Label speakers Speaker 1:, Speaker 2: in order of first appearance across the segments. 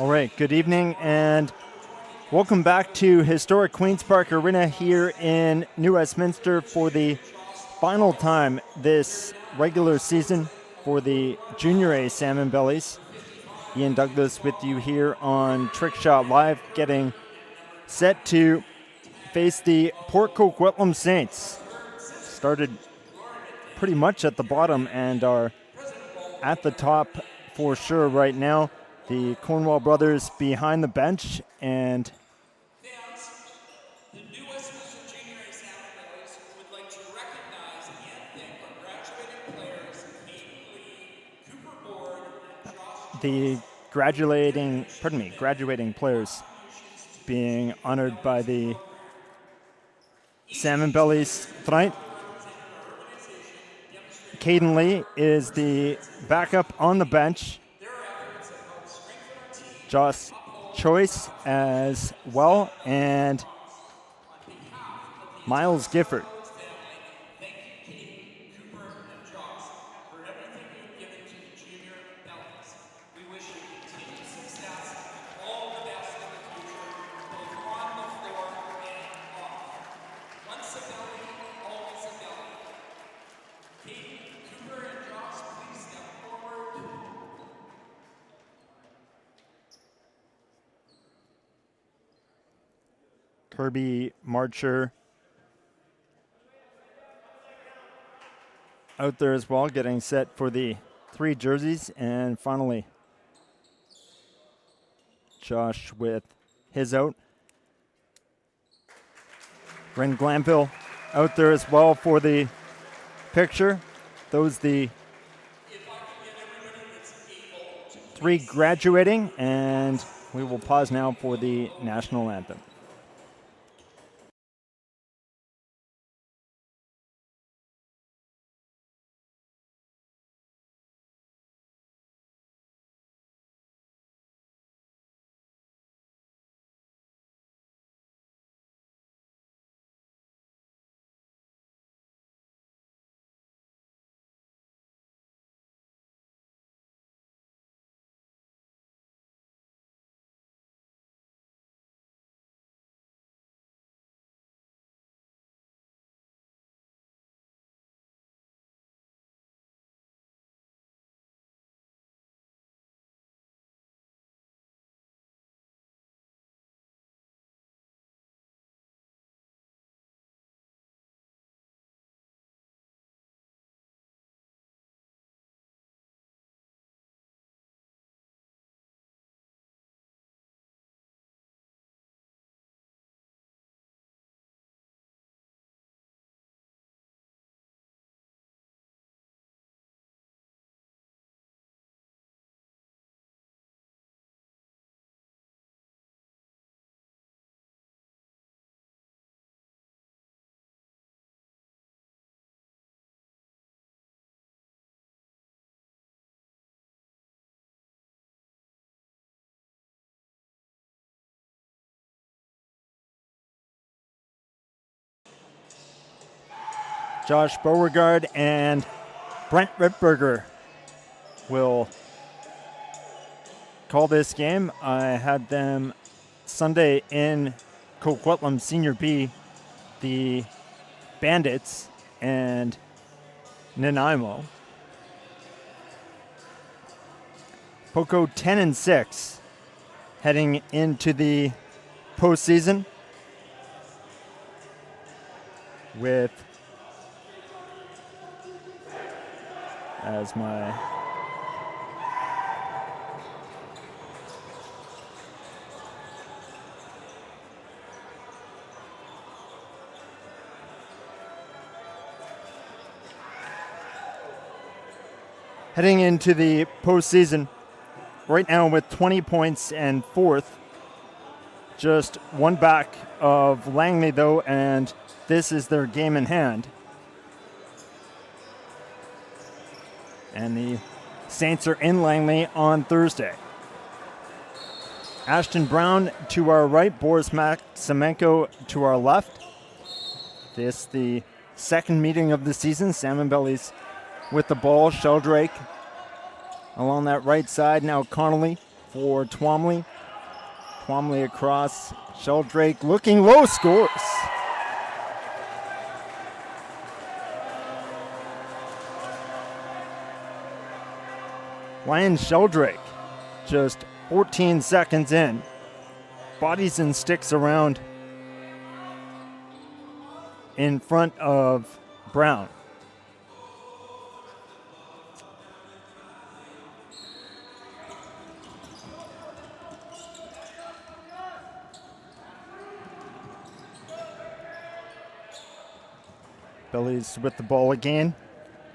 Speaker 1: All right, good evening and welcome back to historic Queen's Park Arena here in New Westminster for the final time this regular season for the Junior A Salmonbellies. Ian Douglas with you here on Trickshot Live, getting set to face the Port Coquitlam Saints. Started pretty much at the bottom and are at the top for sure right now. The Cornwall brothers behind the bench, and
Speaker 2: the New Westminster Junior A Salmonbellies would like to recognize and thank our graduating players, Kate Lee, Cooper Board,
Speaker 1: the graduating players being honored by the Salmonbellies tonight. Caden Lee is the backup on the bench. Josh Choice as well, and Miles Gifford. Kirby Marcher out there as well, getting set for the 3 jerseys. And finally, Josh with his out. Ren Glanville out there as well for the picture. Those the 3 graduating, and we will pause now for the national anthem. Josh Beauregard and Brent Rittberger will call this game. I had them Sunday in Coquitlam Senior B, the Bandits and Nanaimo. Poco 10-6 heading into the postseason with as my heading into the postseason right now with 20 points and 4th, just one back of Langley though, and this is their game in hand. And the Saints are in Langley on Thursday. Ashton Brown to our right, Boris Maximenko to our left. This the second meeting of the season. Salmonbellies with the ball. Sheldrake along that right side. Now Connolly for Twomley. Twomley across. Sheldrake looking low, scores. Ryan Sheldrake, just 14 seconds in. Bodies and sticks around in front of Brown. Bellies with the ball again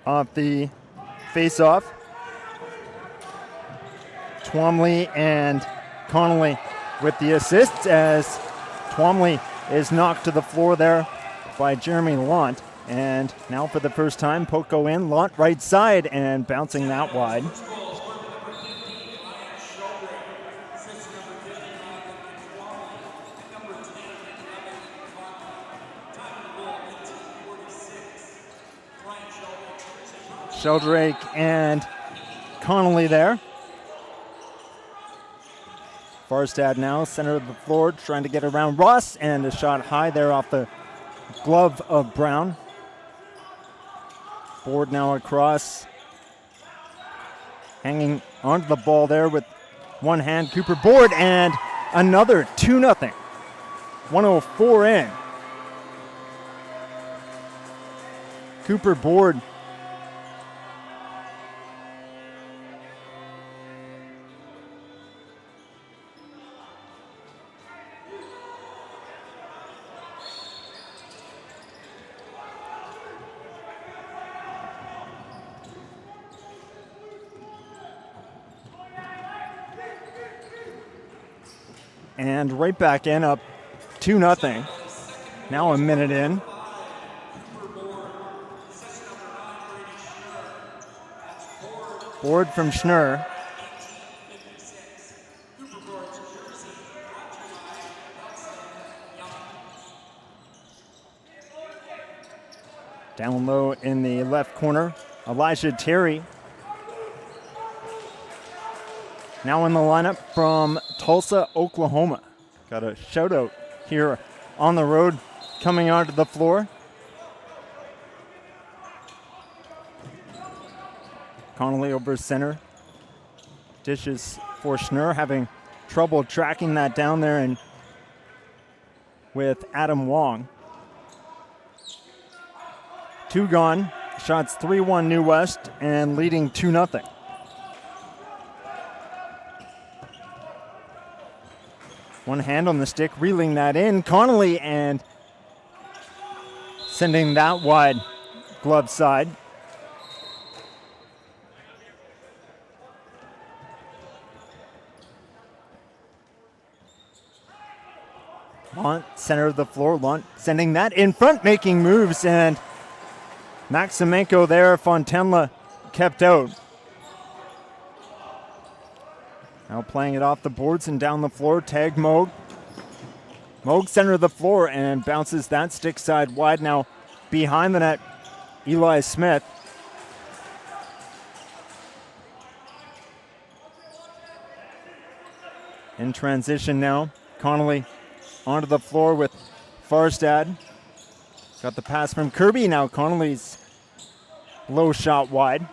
Speaker 1: off the face-off. Twomley and Connolly with the assists as Twomley is knocked to the floor there by Jeremy Lant. And now for the first time, Poco in, Lant right side and bouncing that wide. Sheldrake and Connolly there. Farstad now, center of the floor, trying to get around Ross, and a shot high there off the glove of Brown. Board now across. Hanging onto the ball there with one hand, Cooper Board, and another 2-0. 1:04 in. Cooper Board and right back in, up 2-0. Now a minute in. Board from Schnurr. Down low in the left corner, Elijah Terry. Now in the lineup from Tulsa, Oklahoma. Got a shout out here on the road coming onto the floor. Connolly over center. Dishes for Schnurr, having trouble tracking that down there, and with Adam Wong. 2 gone. Shots 3-1 New West and leading 2-0. One hand on the stick, reeling that in. Connolly and sending that wide glove side. Lant, center of the floor. Lant sending that in front, making moves, and Maximenko there. Fontenla kept out. Now playing it off the boards and down the floor. Tag Moog. Moog center of the floor and bounces that stick side wide. Now behind the net, Eli Smith. In transition now, Connolly onto the floor with Farstad. Got the pass from Kirby. Now Connolly's low shot wide.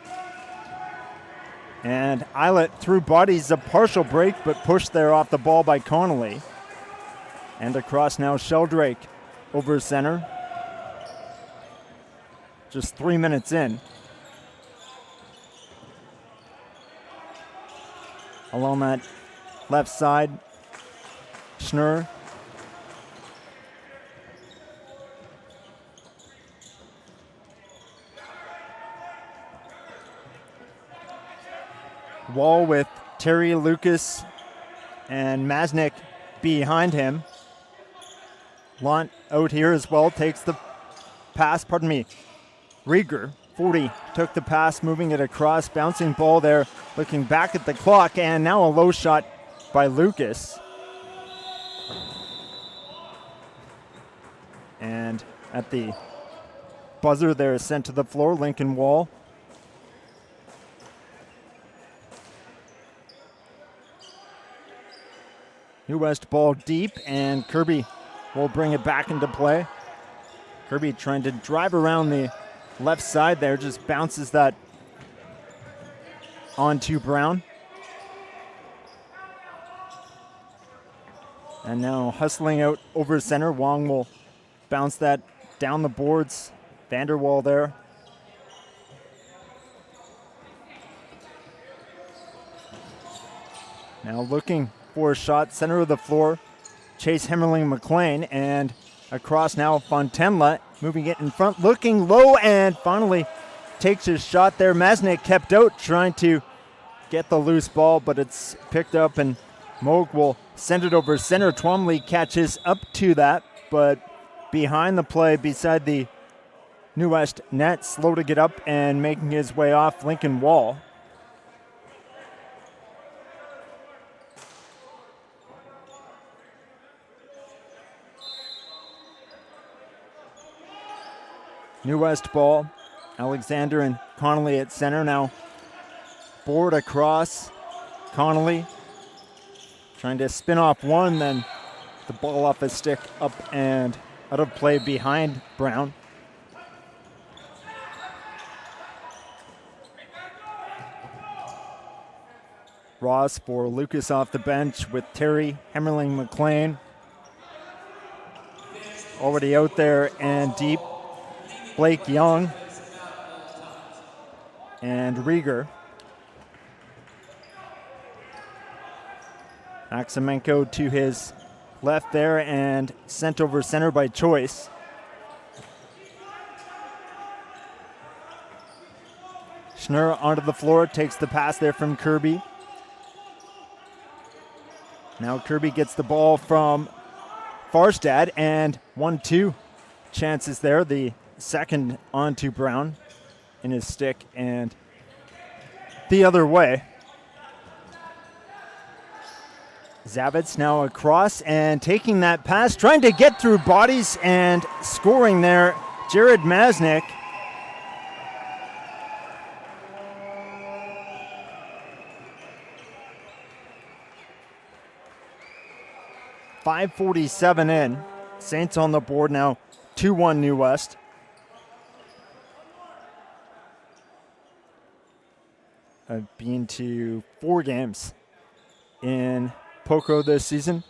Speaker 1: And Eilert through bodies, a partial break, but pushed there off the ball by Connolly. And across now, Sheldrake over center. Just 3 minutes in. Along that left side, Schnurr. Wall with Terry, Lucas, and Masnick behind him. Lant out here as well, takes the pass, Rieger, 40, took the pass, moving it across, bouncing ball there, looking back at the clock, and now a low shot by Lucas. And at the buzzer there, sent to the floor, Lincoln Wall. New West ball deep, and Kirby will bring it back into play. Kirby trying to drive around the left side there, just bounces that onto Brown. And now hustling out over center. Wong will bounce that down the boards. Vanderwall there. Now looking for a shot, center of the floor. Chase Hemmerling McLean, and across now Fontenla, moving it in front, looking low, and finally takes his shot there. Masnick kept out, trying to get the loose ball, but it's picked up, and Moog will send it over center. Twomley catches up to that, but behind the play, beside the New West net, slow to get up and making his way off, Lincoln Wall. New West ball. Alexander and Connolly at center now. Board across. Connolly trying to spin off one, then the ball off his stick up and out of play behind Brown. Ross for Lucas off the bench with Terry, Hemmerling McLean already out there and deep. Blake Young and Rieger. Maximenko to his left there and sent over center by Choice. Schnurr onto the floor, takes the pass there from Kirby. Now Kirby gets the ball from Farstad, and 1-2 chances there. The second onto Brown in his stick and the other way. Zavitz now across and taking that pass, trying to get through bodies and scoring there. Jared Masnick. .547 in. Saints on the board now, 2-1 New West. I've been to 4 games in Poco this season.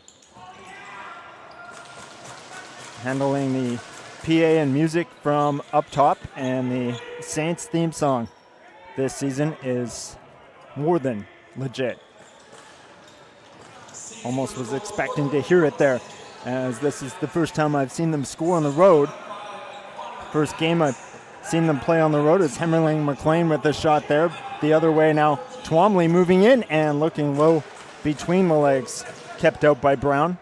Speaker 1: Handling the PA and music from up top, and the Saints theme song this season is more than legit. Almost was expecting to hear it there, as this is the first time I've seen them score on the road. First game I've seen them play on the road is Hemmerling McLean with the shot there. The other way now, Twomley moving in and looking low between the legs, kept out by Brown.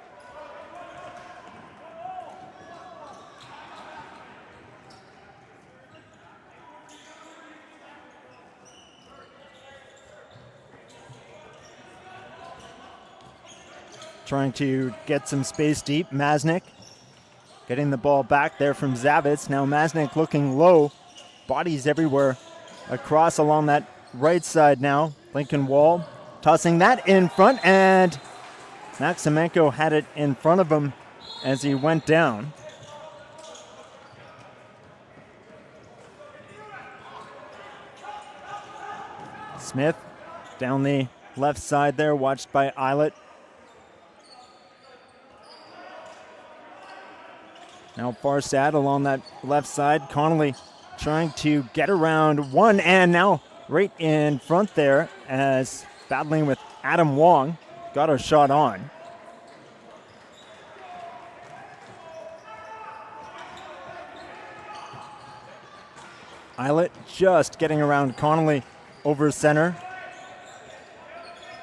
Speaker 1: Trying to get some space deep. Masnick getting the ball back there from Zavitz. Now Masnick looking low. Bodies everywhere across along that right side now. Lincoln Wall tossing that in front, and Maximenko had it in front of him as he went down. Smith down the left side there, watched by Eilert. Now Farstad along that left side. Connolly trying to get around one, and now right in front there as battling with Adam Wong. Got a shot on. Eilert just getting around Connolly over center.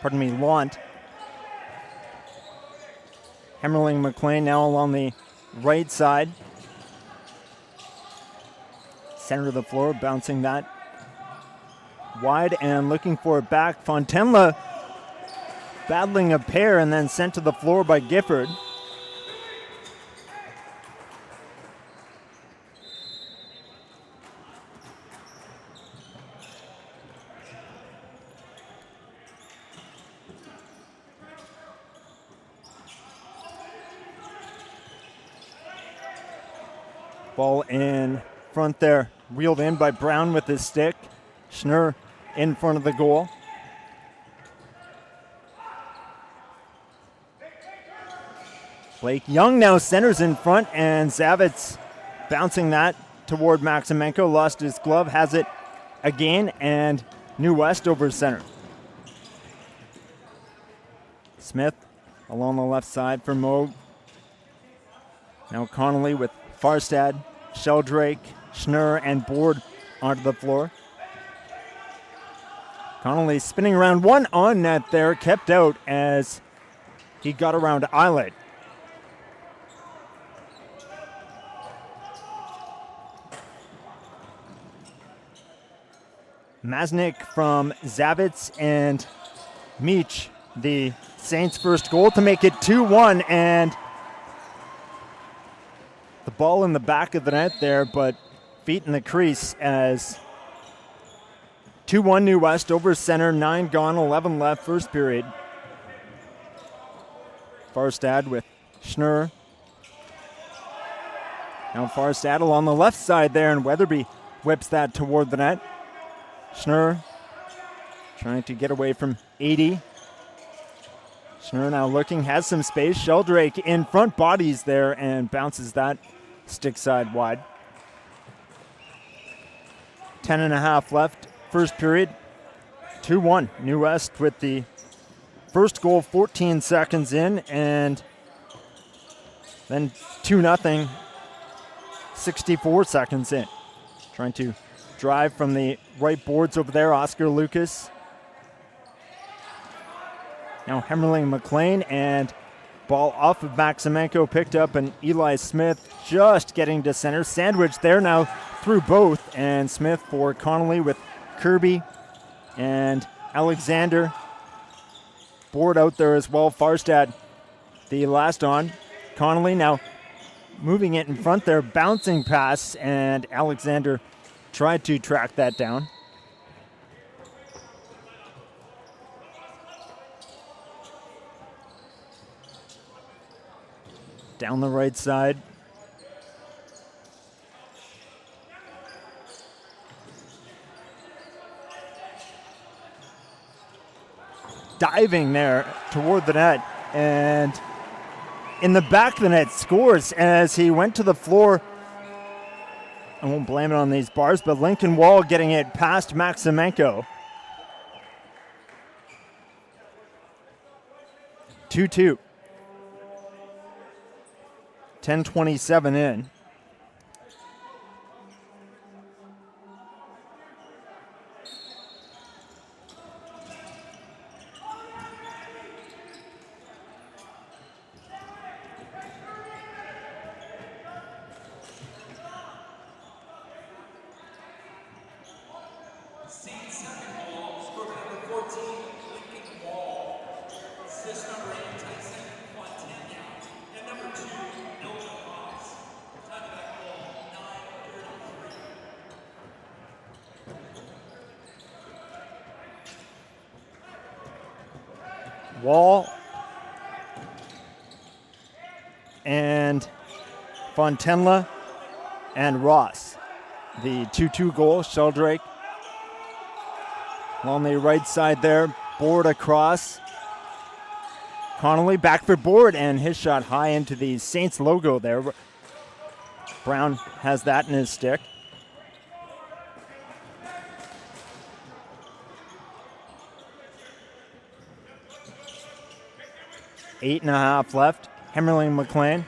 Speaker 1: Pardon me, Lant. Hemmerling McLean now along the right side. Center of the floor, bouncing that wide and looking for it back. Fontenla battling a pair and then sent to the floor by Gifford. Ball in front there, reeled in by Brown with his stick. Schnurr in front of the goal. Blake Young now centers in front, and Zavitz bouncing that toward Maximenko. Lost his glove, has it again, and New West over center. Smith along the left side for Moog. Now Connolly with Farstad, Sheldrake, Schnurr, and Board onto the floor. Connolly spinning around, one on net there, kept out as he got around Eilert. Masnik from Zavitz and Meach, the Saints' first goal to make it 2-1, and the ball in the back of the net there, but feet in the crease as 2-1 New West over center, 9 gone, 11 left, first period. Farstad with Schnurr. Now Farstad along the left side there, and Weatherby whips that toward the net. Schnurr trying to get away from 80. Schnurr now looking, has some space. Sheldrake in front, bodies there, and bounces that stick side wide. 10.5 left, first period. 2-1 New West with the first goal 14 seconds in, and then 2-0 64 seconds in. Trying to drive from the right boards over there, Oscar Lucas. Now Hemmerling McLean, and ball off of Maximenko, picked up, and Eli Smith just getting to center. Sandwich there now through both, and Smith for Connolly with Kirby and Alexander. Board out there as well. Farstad, the last on. Connolly now moving it in front there, bouncing pass, and Alexander tried to track that down. Down the right side. Diving there toward the net, and in the back of the net scores as he went to the floor. I won't blame it on these bars, but Lincoln Wall getting it past Maximenko. 2-2. 10:27 in.
Speaker 2: Saints' second goal, scored by number 14, Lincoln Wall. Assist number 8, Tyson Quintana. And number 2, Elton Ross. Time of that goal, 9:33.
Speaker 1: Wall and Fontenla and Ross. The 2-2 goal, Sheldrake. Along the right side there, Board across. Connolly back for Board, and his shot high into the Saints logo there. Brown has that in his stick. Eight and a half left. Hemmerling McLean.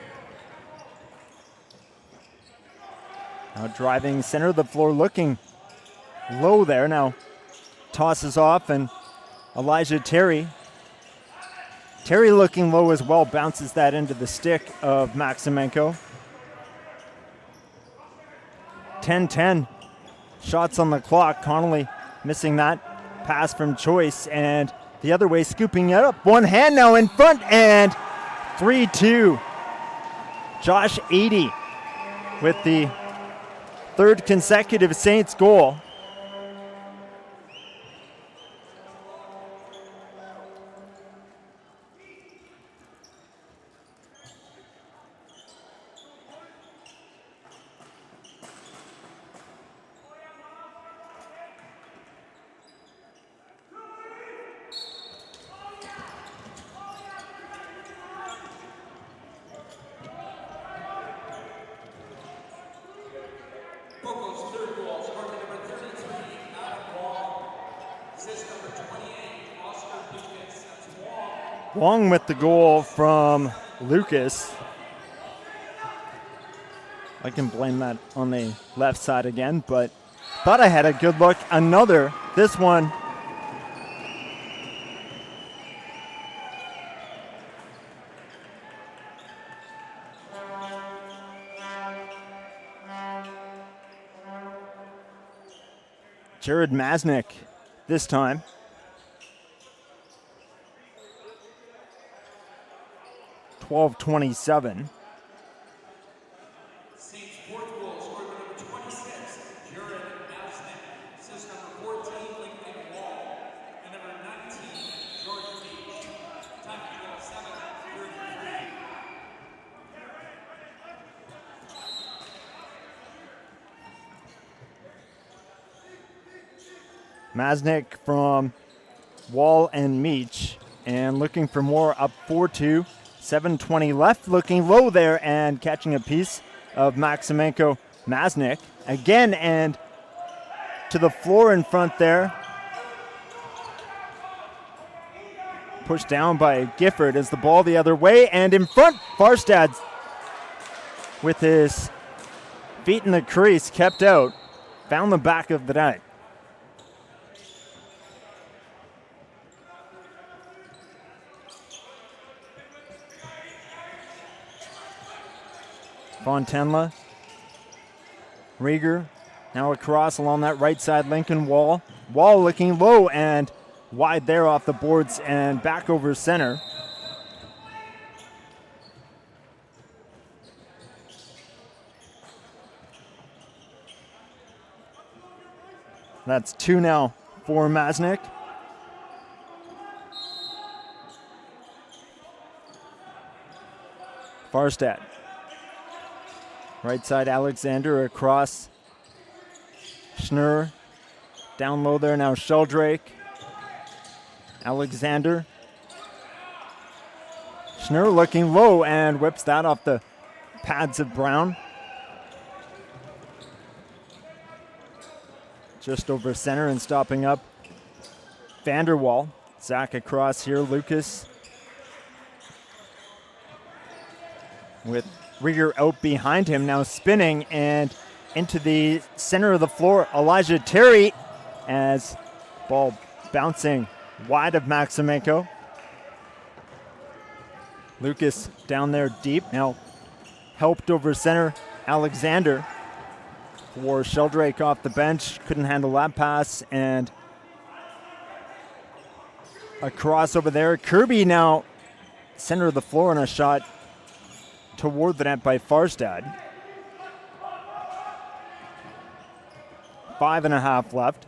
Speaker 1: Now driving center of the floor, looking low there. Now tosses off, and Elijah Terry. Terry looking low as well, bounces that into the stick of Maximenko. 10-10 shots on the clock. Connolly missing that pass from Choice, and the other way scooping it up. One hand now in front, and 3-2. Josh 80 with the third consecutive Saints goal.
Speaker 2: Coco's third goal, scored by number 33, Adam Wong. Assist number 28, Oscar Lucas. That's Wong.
Speaker 1: Wong with the goal from Lucas. I can blame that on the left side again, but thought I had a good look. Another, this one. Jared Masnick this time. $12.27.
Speaker 2: Saints' fourth goal, scored by number 26, Jared Masnick. Assist number 14, Lincoln Wall. And number 19, Jordan Beach. Time to go 7:33.
Speaker 1: Masnick from Wall and Meach, and looking for more, up 4-2. 7:20 left, looking low there and catching a piece of Maximenko Masnick again, and to the floor in front there. Pushed down by Gifford as the ball the other way, and in front, Farstad with his feet in the crease, kept out, found the back of the net. Fontenla, Rieger, now across along that right side, Lincoln Wall. Wall looking low and wide there off the boards and back over center. That's 2 now for Masnick. Farstad. Right side, Alexander across. Schnurr down low there now, Sheldrake. Alexander. Schnurr looking low and whips that off the pads of Brown. Just over center and stopping up Vanderwall. Zach across here, Lucas with Rieger out behind him, now spinning and into the center of the floor. Elijah Terry as ball bouncing wide of Maximenko. Lucas down there deep, now helped over center. Alexander for Sheldrake off the bench, couldn't handle that pass, and a cross over there. Kirby now center of the floor on a shot toward the net by Farstad. 5.5 left.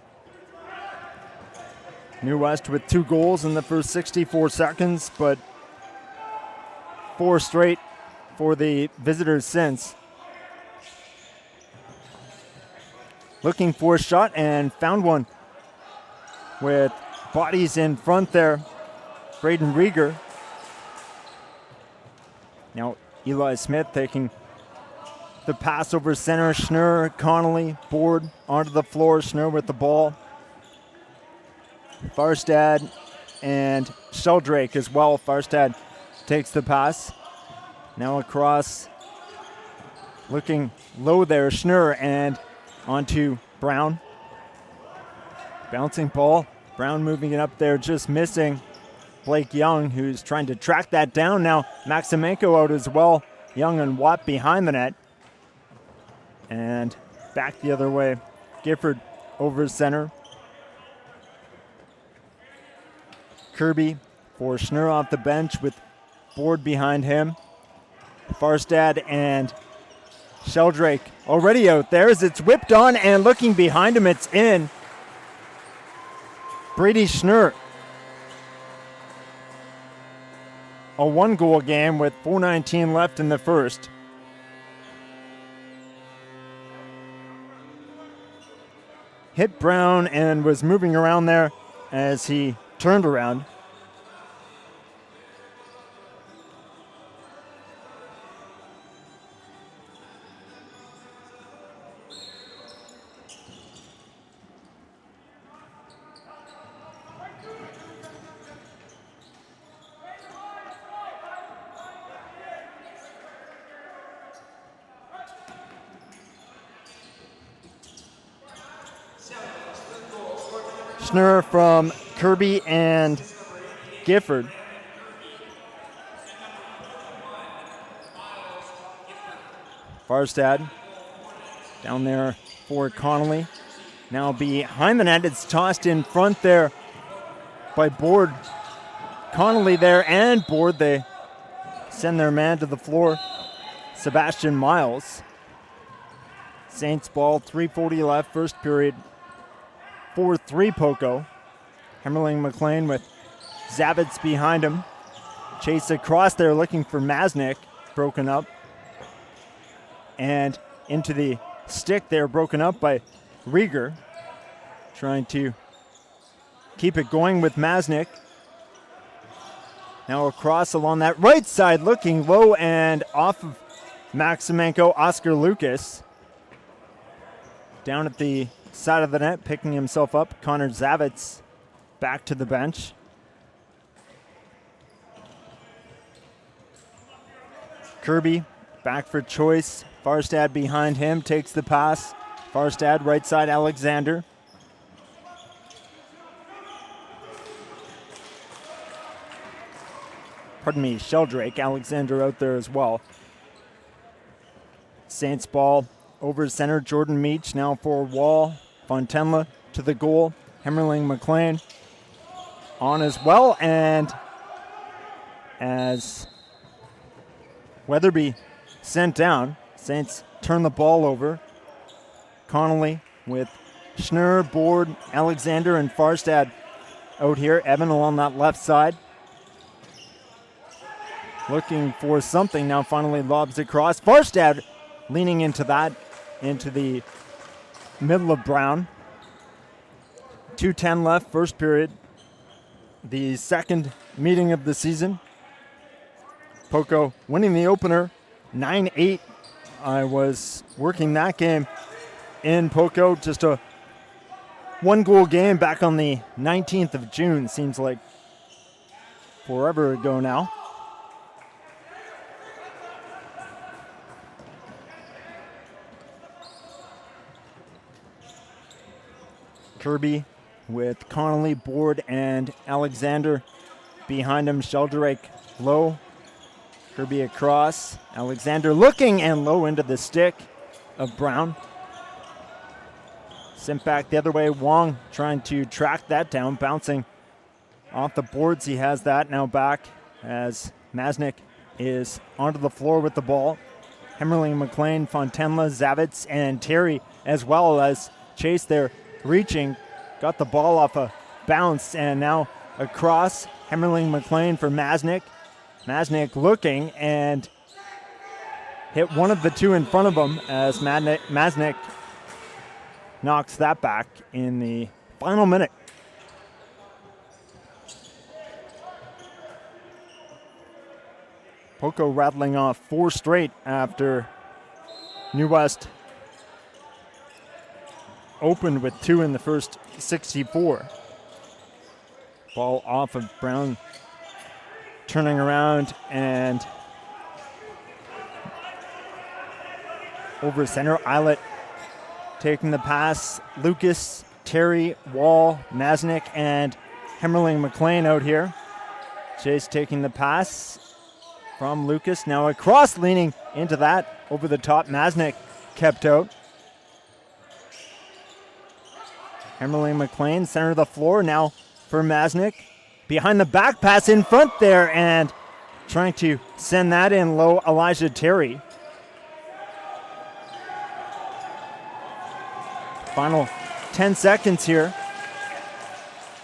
Speaker 1: New West with 2 goals in the first 64 seconds, but 4 straight for the visitors since. Looking for a shot and found one with bodies in front there. Braden Rieger. Now Eli Smith taking the pass over center. Schnurr, Connolly, board onto the floor. Schnurr with the ball. Farstad and Sheldrake as well. Farstad takes the pass. Now across, looking low there, Schnurr, and onto Brown. Bouncing ball. Brown moving it up there, just missing Blake Young, who's trying to track that down. Now Maximenko out as well. Young and Watt behind the net. And back the other way. Gifford over center. Kirby for Schnurr off the bench with board behind him. Farstad and Sheldrake already out there as it's whipped on, and looking behind him, it's in. Brady Schnurr. A 1-goal game with 4:19 left in the first. Hit Brown and was moving around there as he turned around. Schnurr from Kirby and Gifford. Farstad down there for Connolly. Now behind the net, it's tossed in front there by Board. Connolly there and Board, they send their man to the floor. Sebastian Miles. Saints ball, 3:40 left, first period. 4-3 Poco. Hemmerling McLean with Zavitz behind him. Chase across there looking for Masnick, broken up. And into the stick there, broken up by Rieger. Trying to keep it going with Masnick. Now across along that right side, looking low and off of Maximenko, Oscar Lucas. Down at the side of the net, picking himself up, Connor Zavitz back to the bench. Kirby back for choice. Farstad behind him, takes the pass. Farstad, right side, Alexander. Pardon me, Sheldrake. Alexander out there as well. Saints ball over center. Jordan Meach now for Wall. Fontenla to the goal. Hemmerling McLean on as well. And as Weatherby sent down, Saints turn the ball over. Connolly with Schnurr, Board, Alexander, and Farstad out here. Evan along that left side. Looking for something, now finally lobs across. Farstad leaning into that, into the middle of Brown. 2:10 left, first period. The second meeting of the season. Poco winning the opener, 9-8. I was working that game in Poco, just a one-goal game back on the 19th of June. Seems like forever ago now. Kirby with Connolly, Board, and Alexander behind him. Sheldrake low. Kirby across. Alexander looking and low into the stick of Brown. Sent back the other way. Wong trying to track that down, bouncing off the boards. He has that now back as Masnick is onto the floor with the ball. Hemmerling, McLean, Fontenla, Zavitz, and Terry, as well as Chase there reaching. Got the ball off a bounce and now across. Hemmerling, McLean for Masnick. Masnick looking and hit one of the two in front of him as Masnick knocks that back in the final minute. Poco rattling off 4 straight after New West opened with 2 in the first 64. Ball off of Brown, turning around and over center. Eilert taking the pass. Lucas, Terry, Wall, Masnick, and Hemmerling McLean out here. Chase taking the pass from Lucas. Now across, leaning into that. Over the top, Masnick kept out. Hemmerling McLean, center of the floor now for Masnick. Behind the back pass in front there and trying to send that in low, Elijah Terry. Final 10 seconds here.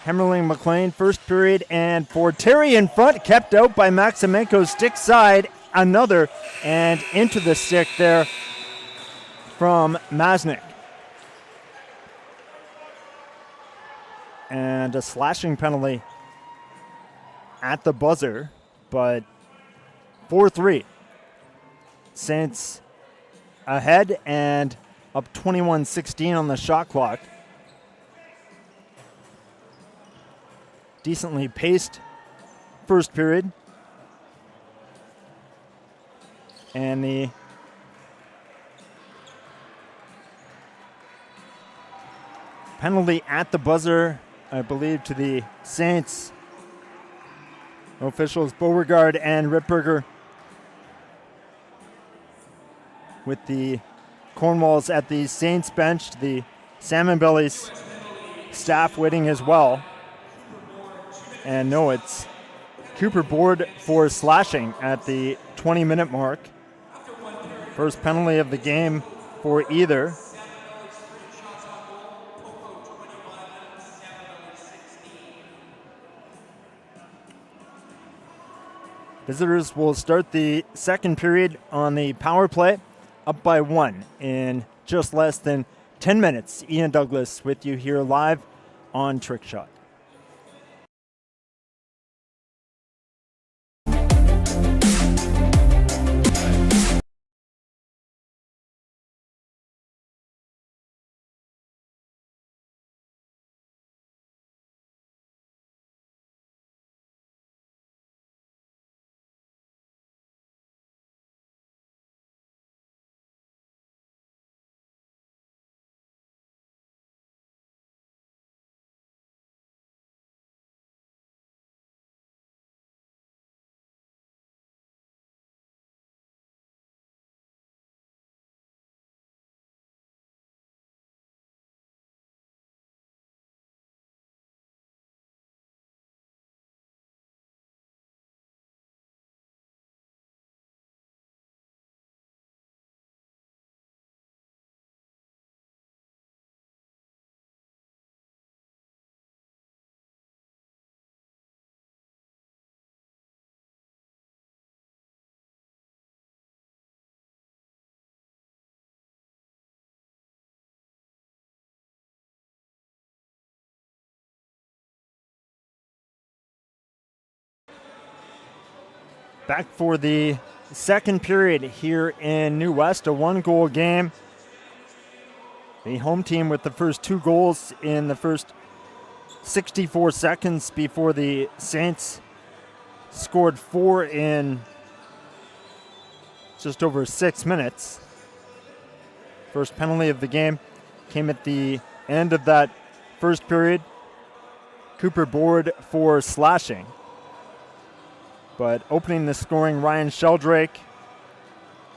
Speaker 1: Hemmerling McLean, first period, and for Terry in front, kept out by Maximenko's stick side. Another, and into the stick there from Masnick. And a slashing penalty at the buzzer, but 4-3. Saints ahead and up 21-16 on the shot clock. Decently paced first period. And the penalty at the buzzer I believe, to the Saints. Officials Beauregard and Ripberger with the Cornwalls at the Saints bench. The Salmonbellies staff waiting as well. And no, it's Cooper Board for slashing at the 20-minute mark. First penalty of the game for either. Visitors will start the second period on the power play, up by 1 in just less than 10 minutes. Ian Douglas with you here live on Trickshot. Back for the second period here in New West, a 1-goal game. The home team with the first 2 goals in the first 64 seconds before the Saints scored 4 in just over 6 minutes. First penalty of the game came at the end of that first period. Cooper Board for slashing. But opening the scoring, Ryan Sheldrake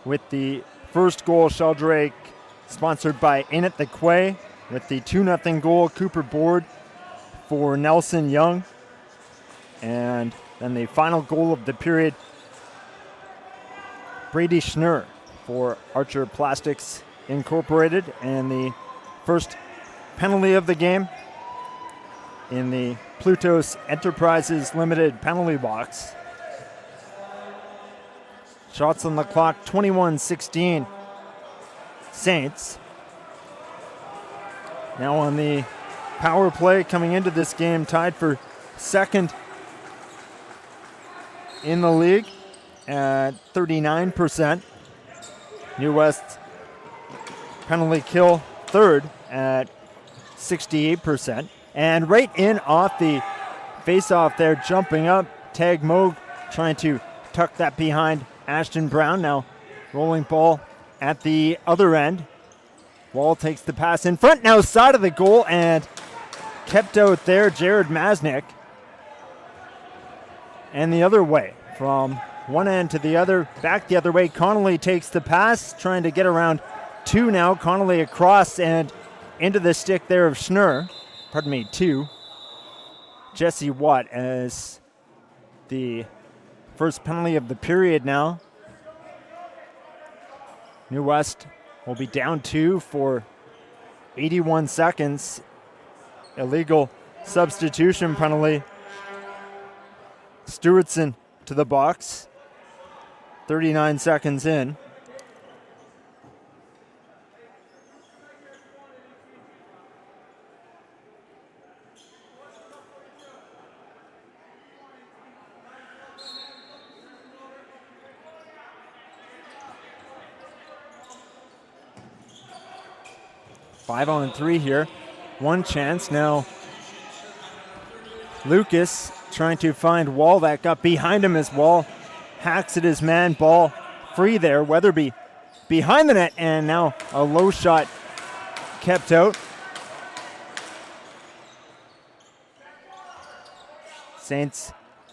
Speaker 1: with the first goal. Sheldrake sponsored by Ain't It the Quay with the 2-0 goal. Cooper Board for Nelson Young. And then the final goal of the period, Brady Schnurr for Archer Plastics Incorporated. And the first penalty of the game in the Plutos Enterprises Limited penalty box. Shots on the clock, 21-16 Saints. Now on the power play coming into this game, tied for second in the league at 39%. New West penalty kill third at 68%. And right in off the face-off there, jumping up, Tag Moog trying to tuck that behind Ashton Brown. Now rolling ball at the other end. Wall takes the pass in front, now side of the goal, and kept out there, Jared Masnick. And the other way, from one end to the other, back the other way. Connolly takes the pass, trying to get around 2 now. Connolly across and into the stick there of Schnurr. 2. Jesse Watt as the first penalty of the period now. New West will be down 2 for 81 seconds. Illegal substitution penalty. Stewartson to the box. 39 seconds in. Five on 3 here. One chance now. Lucas trying to find Wall. That got behind him as Wall hacks at his man. Ball free there. Weatherby behind the net, and now a low shot kept out. Saints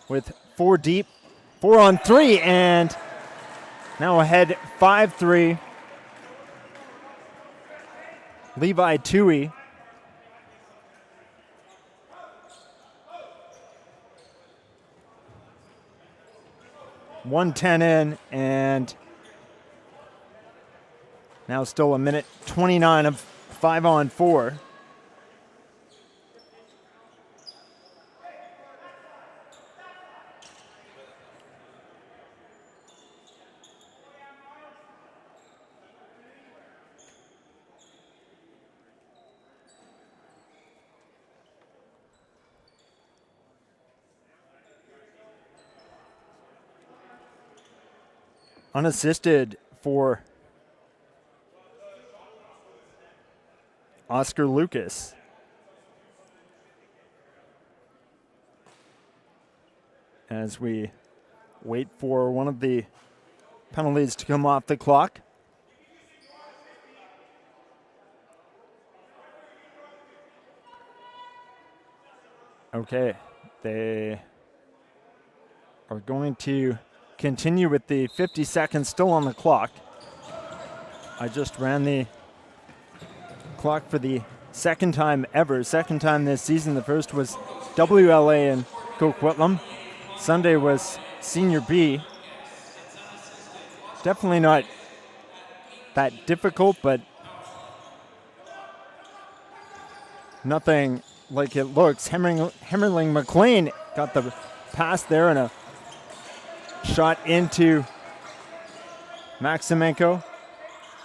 Speaker 1: with 4 deep, 4 on 3, and now ahead 5-3. Levi Tui. .110 in, and now still a minute 29 of 5 on 4. Unassisted for Oscar Lucas. As we wait for one of the penalties to come off the clock. Okay, they are going to continue with the 50 seconds still on the clock. I just ran the clock for the second time ever, second time this season. The first was WLA in Coquitlam. Sunday was Senior B. Definitely not that difficult, but nothing like it looks. Hemmerling McLean got the pass there and a shot into Maximenko.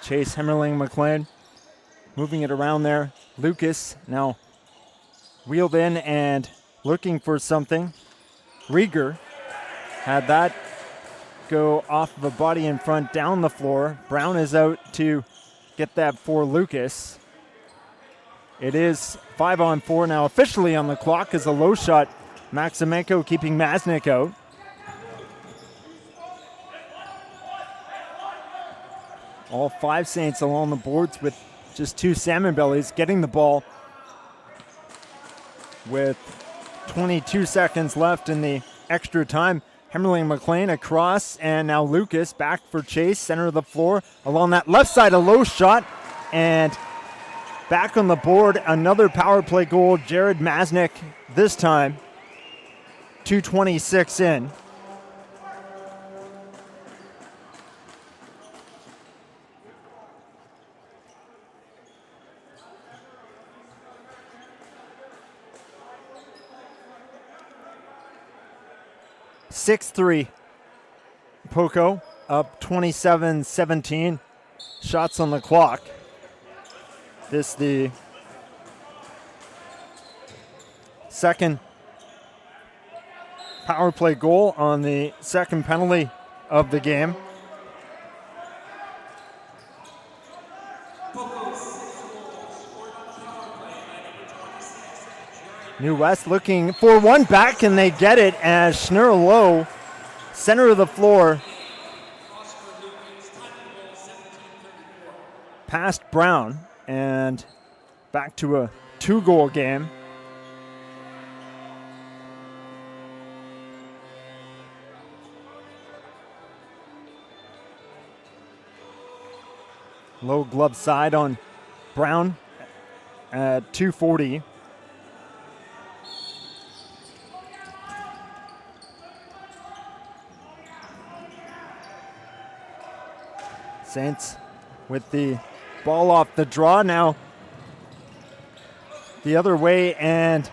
Speaker 1: Chase Hemmerling McLean moving it around there. Lucas now wheeled in and looking for something. Rieger had that go off of a body in front down the floor. Brown is out to get that for Lucas. It is 5 on 4 now officially on the clock as a low shot. Maximenko keeping Masnick out. All 5 Saints along the boards with just 2 Salmonbellies getting the ball with 22 seconds left in the extra time. Hemmerling McLean across, and now Lucas back for Chase, center of the floor. Along that left side, a low shot, and back on the board, another power play goal. Jared Masnick this time, 2:26 in. (6-3) Poco up 27-17. Shots on the clock. This the second power play goal on the second penalty of the game. New West looking for one back, and they get it as Schnurr low, center of the floor, past Brown, and back to a 2-goal game. Low glove side on Brown at 2:40. Saints with the ball off the draw now. The other way and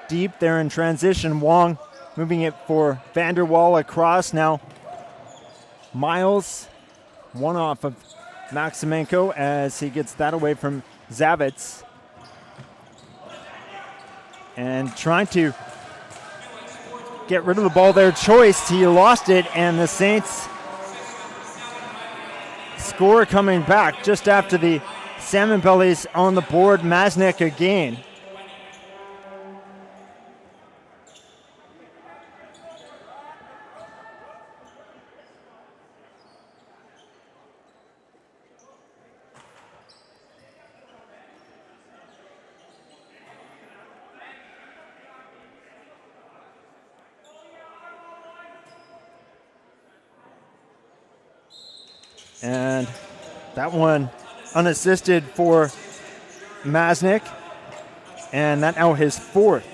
Speaker 1: deep there in transition. Wong moving it for Vanderwall across now. Miles, one off of Maximenko as he gets that away from Zavitz. And trying to get rid of the ball there. Choice, he lost it, and the Saints score coming back just after the Salmonbellies on the board. Masnick again. And that one unassisted for Masnick. And that now his fourth.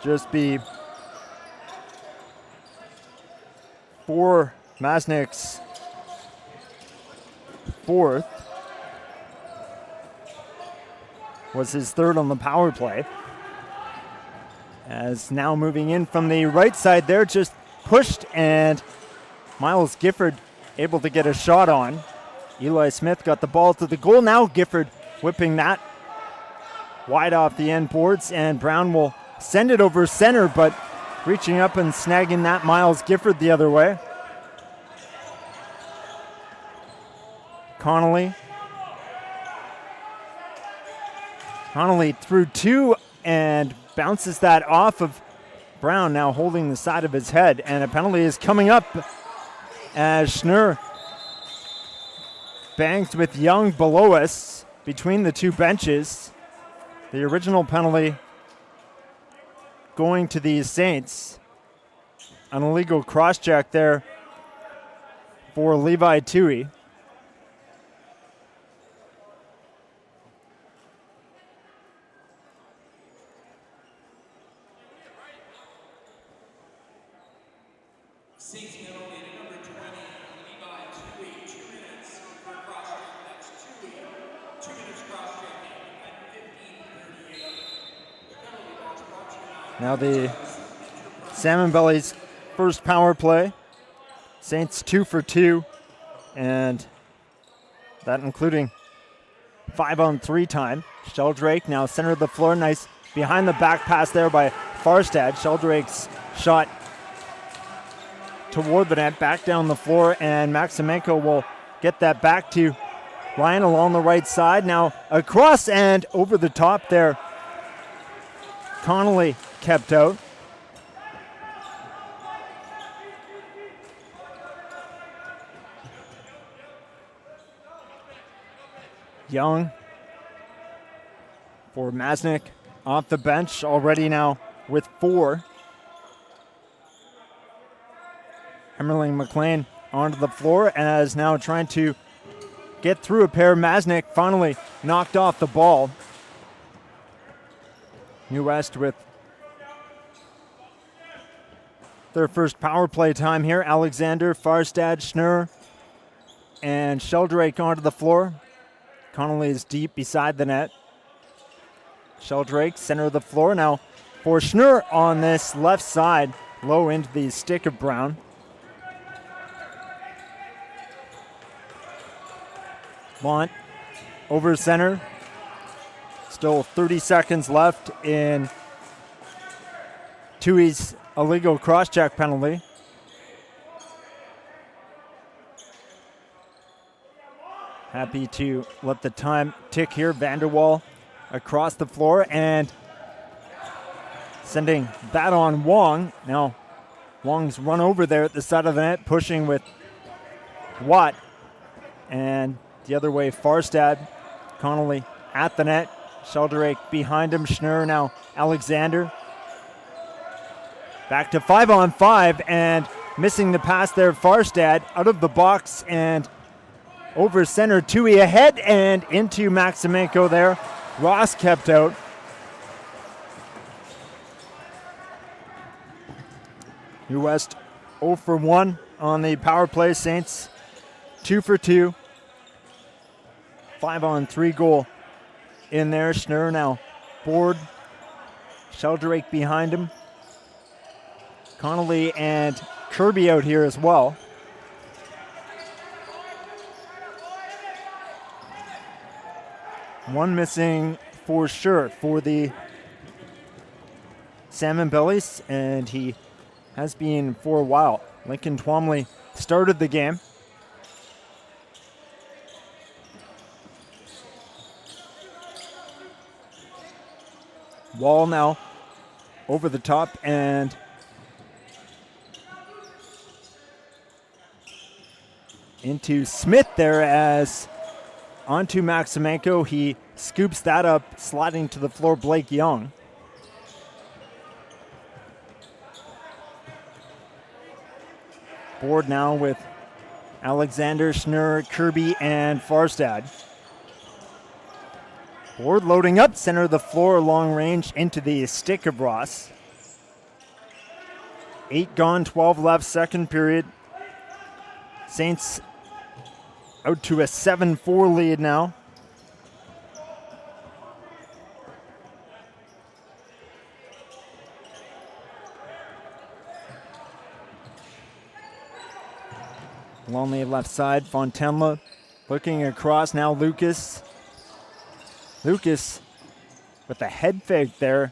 Speaker 1: Just be for Masnick's fourth. Was his third on the power play. As now moving in from the right side there, just pushed, and Miles Gifford able to get a shot on. Eli Smith got the ball to the goal. Now Gifford whipping that wide off the end boards, and Brown will send it over center, but reaching up and snagging that Miles Gifford the other way. Connolly through two and bounces that off of Brown, now holding the side of his head, and a penalty is coming up as Schnurr bangs with Young below us between the two benches. The original penalty going to the Saints. An illegal cross-check there for Levi Tui.
Speaker 2: Saints penalty to number 20, Levi Tui, 2 minutes for cross-check. That's Tui, 2 minutes cross-checking at 15:38. The penalty box brought to you now.
Speaker 1: Now the Salmonbellies' first power play. Saints 2 for 2, and that including 5-on-3 time. Sheldrake now center of the floor. Nice behind the back pass there by Farstad. Sheldrake's shot toward the net, back down the floor, and Maximenko will get that back to Ryan along the right side. Now across and over the top there. Connolly kept out. Young for Masnick off the bench already now with 4. Hemmerling McLean onto the floor as now trying to get through a pair. Masnick finally knocked off the ball. New West with their first power play time here. Alexander, Farstad, Schnurr, and Sheldrake onto the floor. Connolly is deep beside the net. Sheldrake, center of the floor now for Schnurr on this left side, low into the stick of Brown. Mont over center. Still 30 seconds left in Tui's illegal cross-check penalty. Happy to let the time tick here. Vanderwall across the floor and sending that on Wong. Now Wong's run over there at the side of the net, pushing with Watt. And the other way, Farstad. Connolly at the net. Sheldrake behind him. Schnurr now Alexander. Back to 5-on-5 and missing the pass there. Farstad out of the box and over center. Tui ahead and into Maximenko there. Ross kept out. New West 0 for 1 on the power play. Saints 2 for 2. 5-on-3 goal in there. Schnurr now board. Sheldrake behind him. Connolly and Kirby out here as well. One missing for sure for the Salmonbellies, and he has been for a while. Lincoln Twomley started the game. Wall now over the top and into Smith there as onto Maximenko. He scoops that up, sliding to the floor, Blake Young. Board now with Alexander, Schnurr, Kirby, and Farstad. Board loading up, center of the floor, long range into the stick of Ross. 8 gone, 12 left, second period. Saints out to a 7-4 lead now. Along the left side, Fontenla looking across now. Lucas with a head fake there.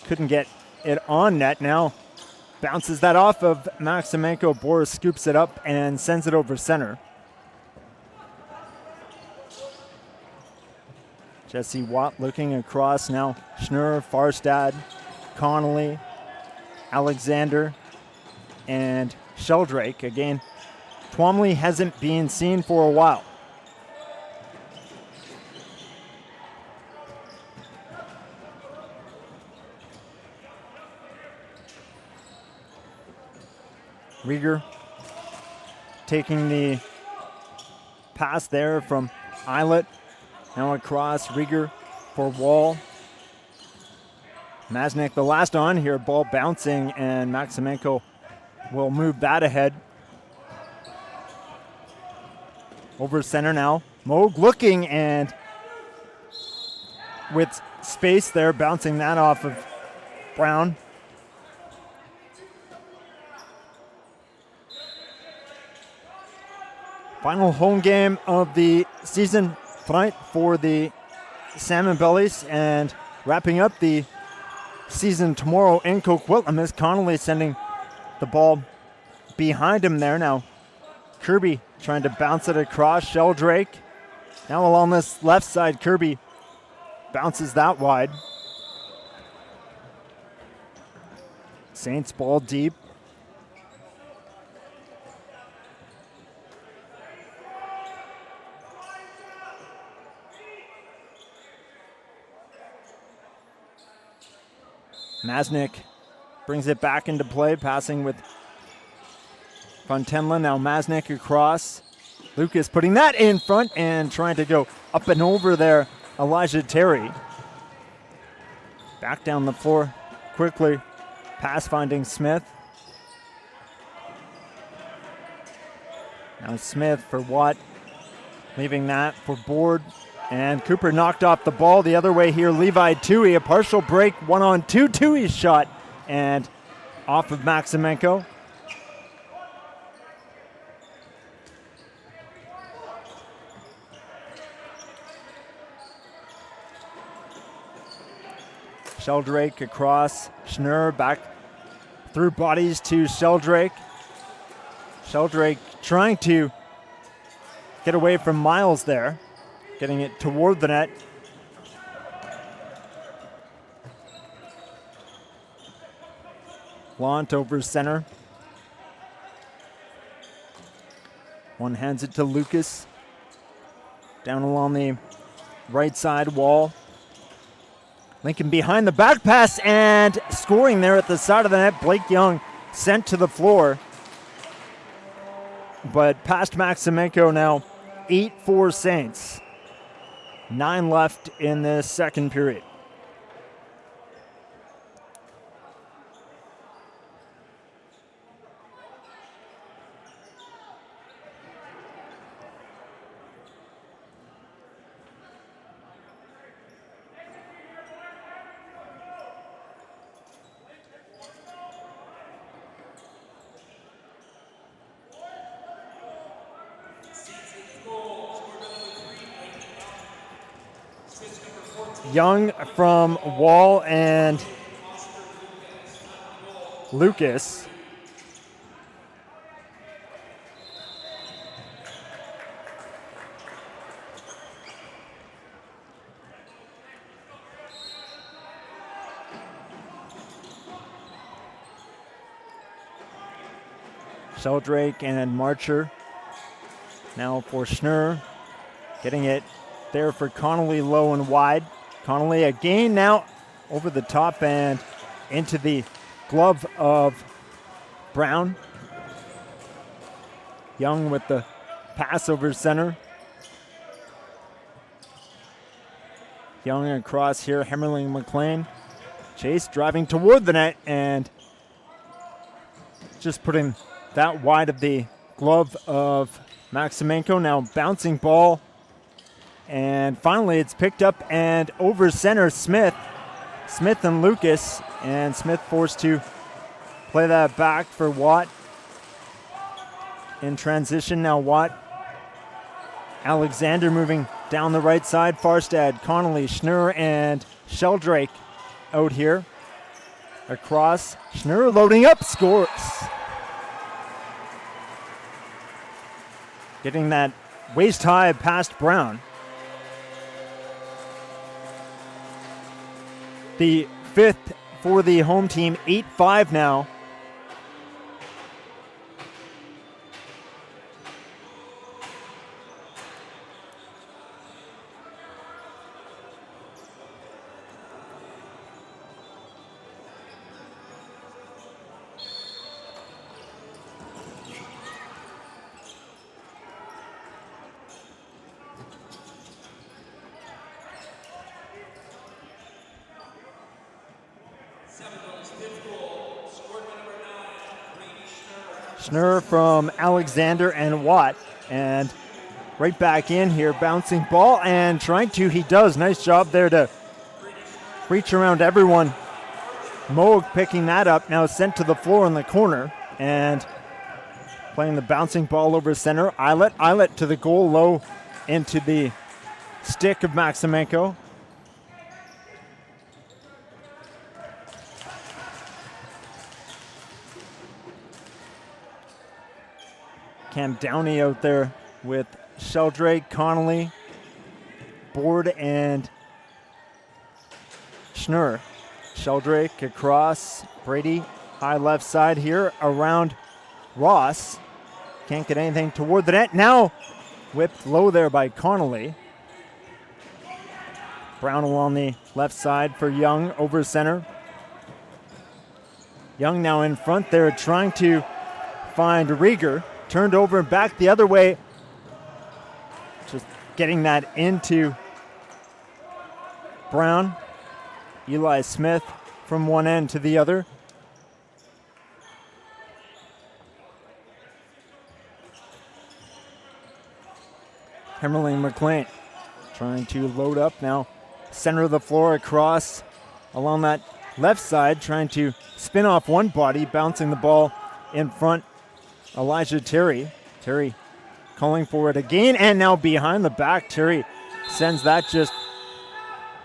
Speaker 1: Couldn't get it on net. Now bounces that off of Maximenko. Boris scoops it up and sends it over center. Jesse Watt looking across now. Schnurr, Farstad, Connolly, Alexander, and Sheldrake. Again, Twomley hasn't been seen for a while. Rieger taking the pass there from Eilert. Now across, Rieger for Wall. Masnick the last on here, ball bouncing, and Maximenko will move that ahead. Over center now. Moog looking, and with space there, bouncing that off of Brown. Final home game of the season tonight for the Salmonbellies, and wrapping up the season tomorrow in Coquitlam is Connolly sending the ball behind him there. Now Kirby trying to bounce it across. Sheldrake now along this left side. Kirby bounces that wide. Saints ball deep. Masnick brings it back into play, passing with Fontenla. Now Masnick across. Lucas putting that in front and trying to go up and over there. Elijah Terry. Back down the floor quickly. Pass finding Smith. Now Smith for Watt. Leaving that for Board. And Cooper knocked off the ball the other way here. Levi Tui, a partial break, 1-on-2. Tui's shot and off of Maximenko. Sheldrake across. Schnurr back through bodies to Sheldrake. Sheldrake trying to get away from Miles there. Getting it toward the net. Lant over center. One hands it to Lucas. Down along the right side wall. Lincoln behind the back pass and scoring there at the side of the net. Blake Young sent to the floor. But past Maximenko now. 8-4 Saints. 9 left in the second period. Young from Wall and Lucas. Sheldrake and Marcher. Now for Schnurr. Getting it there for Connolly low and wide. Connolly again now over the top and into the glove of Brown. Young with the pass over center. Young across here, Hemmerling McLean. Chase driving toward the net and just putting that wide of the glove of Maximenko. Now bouncing ball. And finally it's picked up and over center, Smith. Smith and Lucas. And Smith forced to play that back for Watt. In transition now Watt. Alexander moving down the right side. Farstad, Connolly, Schnurr, and Sheldrake out here. Across. Schnurr loading up, scores. Getting that waist high past Brown. The fifth for the home team, 8-5 now. Schnurr from Alexander and Watt. And right back in here, bouncing ball and trying to, he does, nice job there to reach around everyone. Moog picking that up, now sent to the floor in the corner and playing the bouncing ball over center. Eilert to the goal, low into the stick of Maximenko. Cam Downey out there with Sheldrake, Connolly, Board, and Schnurr. Sheldrake across, Brady, high left side here, around Ross. Can't get anything toward the net. Now whipped low there by Connolly. Brown along the left side for Young, over center. Young now in front there trying to find Rieger. Turned over and back the other way. Just getting that into Brown. Eli Smith from one end to the other. Hemmerling McLean trying to load up now. Center of the floor across along that left side. Trying to spin off one body. Bouncing the ball in front. Elijah Terry. Terry calling for it again, and now behind the back. Terry sends that just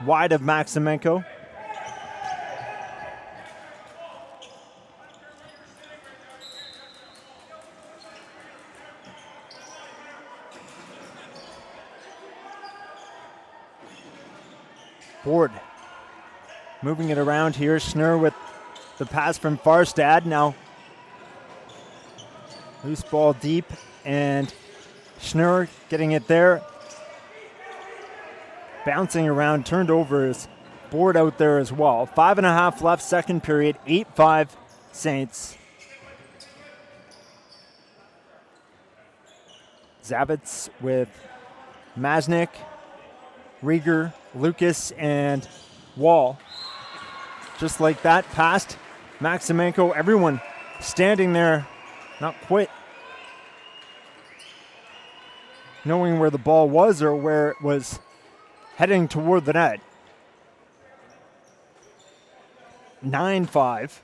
Speaker 1: wide of Maximenko. Board moving it around here. Schnurr with the pass from Farstad. Now loose ball deep, and Schnurr getting it there. Bouncing around, turned over is Board out there as well. 5.5 left, second period, 8-5 Saints. Zavitz with Masnick, Rieger, Lucas, and Wall. Just like that, past Maximenko, everyone standing there, not quite knowing where the ball was or where it was heading toward the net. 9-5.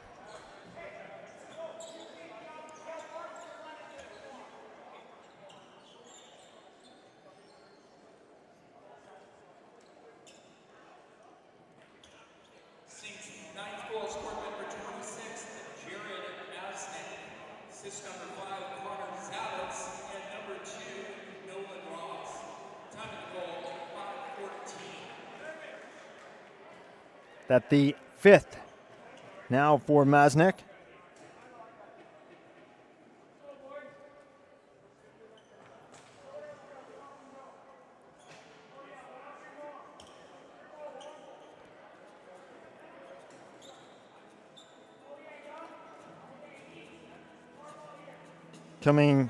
Speaker 1: That the fifth now for Masnick. Coming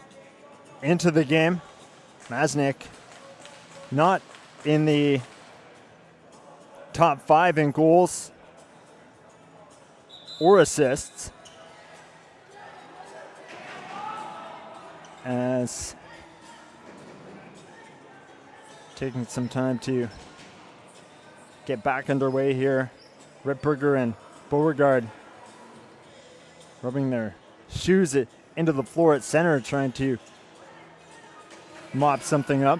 Speaker 1: into the game. Masnick not in the top 5 in goals or assists, as taking some time to get back underway here. Ripperger and Beauregard rubbing their shoes into the floor at center, trying to mop something up.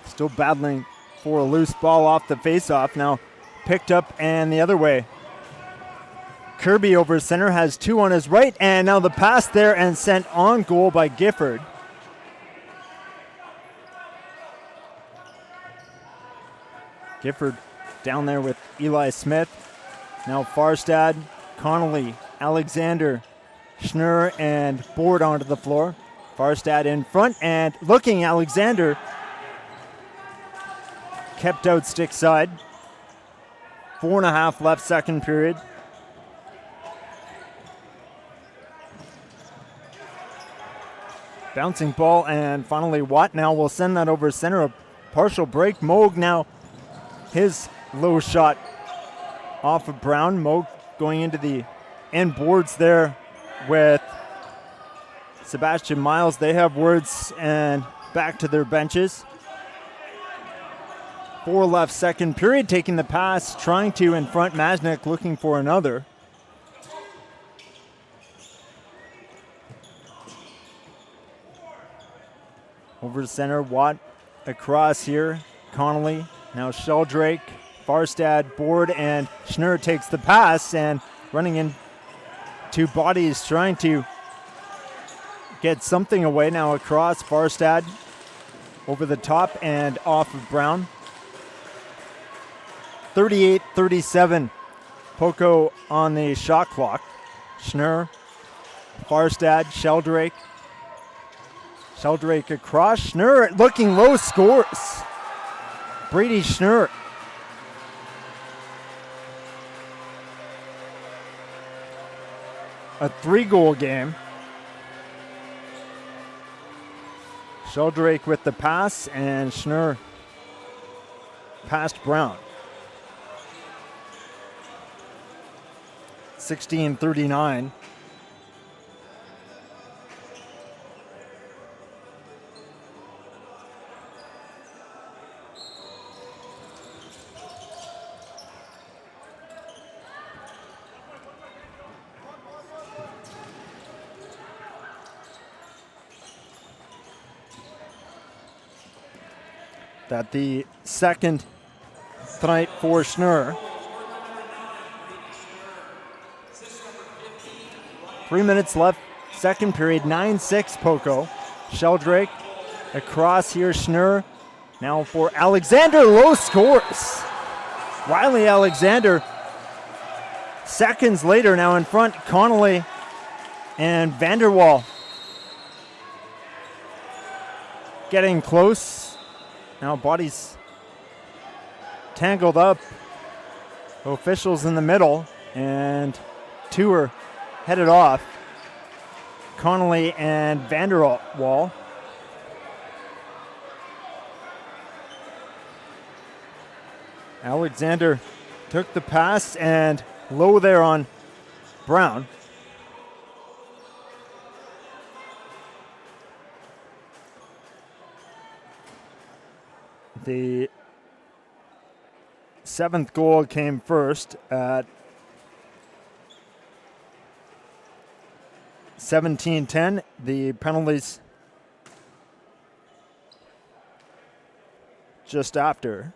Speaker 1: Still battling for a loose ball off the faceoff. Now picked up and the other way. Kirby over center, has 2 on his right, and now the pass there and sent on goal by Gifford. Gifford down there with Eli Smith. Now Farstad, Connolly, Alexander, Schnurr, and Board onto the floor. Farstad in front and looking. Alexander kept out stick side. 4.5 left second period. Bouncing ball, and finally Watt now will send that over center. A partial break. Moog now, his low shot off of Brown. Moog going into the end boards there with Sebastian Miles. They have words and back to their benches. 4 left second period, taking the pass, trying to in front. Masnick looking for another. Over to center, Watt across here. Connolly, now Sheldrake, Farstad, Board, and Schnurr takes the pass and running in 2 bodies, trying to get something away. Now across, Farstad over the top and off of Brown. 38-37, Poco on the shot clock. Schnurr, Farstad, Sheldrake. Sheldrake across. Schnurr looking low, scores. Brady Schnurr. A 3-goal game. Sheldrake with the pass, and Schnurr past Brown. 16-39. That the second tonight for Schnurr. 3 minutes left, second period, 9-6 Poco. Sheldrake across here, Schnurr. Now for Alexander, low scores. Riley Alexander, seconds later, now in front, Connolly and Vanderwall. Getting close. Now bodies tangled up. Officials in the middle, and 2 are headed off. Connolly and Vanderwall. Alexander took the pass and low there on Brown. The 7th goal came first at 17-10. The penalties just after.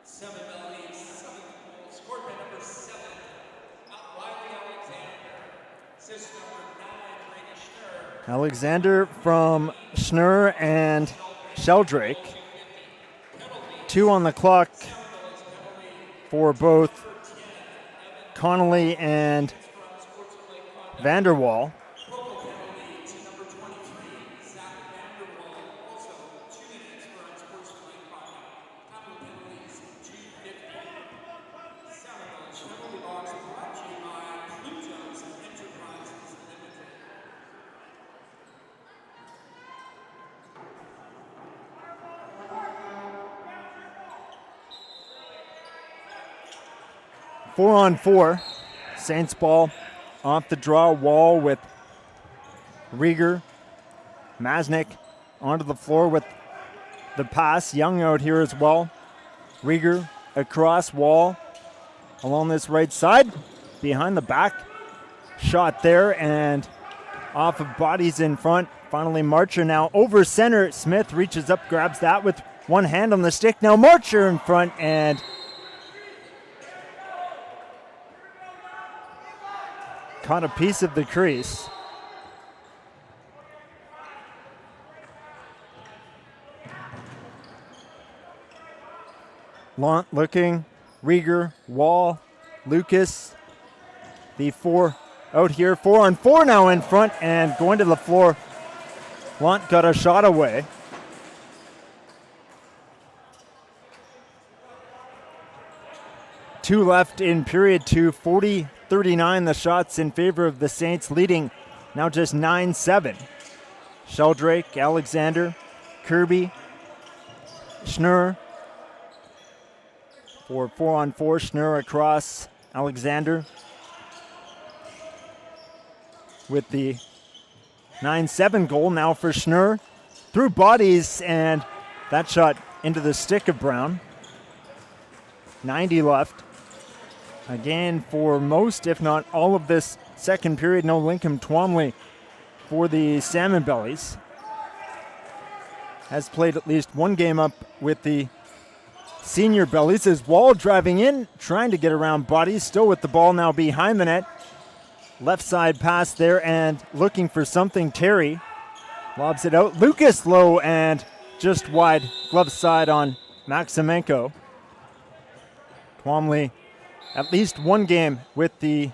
Speaker 2: Salmonbellies, 7th goal, scored by number 7, Riley Alexander. Assist number 9, Brady Schnurr.
Speaker 1: Alexander from Schnurr and Sheldrake. 2 on the clock for both Connolly and Vanderwall. Four on four. Saints ball off the draw wall with Rieger. Masnick onto the floor with the pass. Young out here as well. Rieger across wall along this right side. Behind the back. Shot there and off of bodies in front. Finally Marcher now over center. Smith reaches up, grabs that with one hand on the stick. Now Marcher in front and caught a piece of the crease. Lant looking, Rieger, Wall, Lucas. The 4 out here, 4 on 4 now in front and going to the floor. Lant got a shot away. Two left in period 2, 40-39 the shots in favor of the Saints, leading now just 9-7. Sheldrake, Alexander, Kirby, Schnurr. For 4 on 4, Schnurr across Alexander. With the 9-7 goal now for Schnurr. Through bodies and that shot into the stick of Brown. 90 left. Again, for most, if not all of this second period, no Lincoln Twomley for the Salmonbellies. Has played at least one game up with the Senior Bellies. As Wall driving in, trying to get around bodies, still with the ball now behind the net. Left side pass there and looking for something. Terry lobs it out. Lucas low and just wide. Glove side on Maximenko. Twomley at least one game with the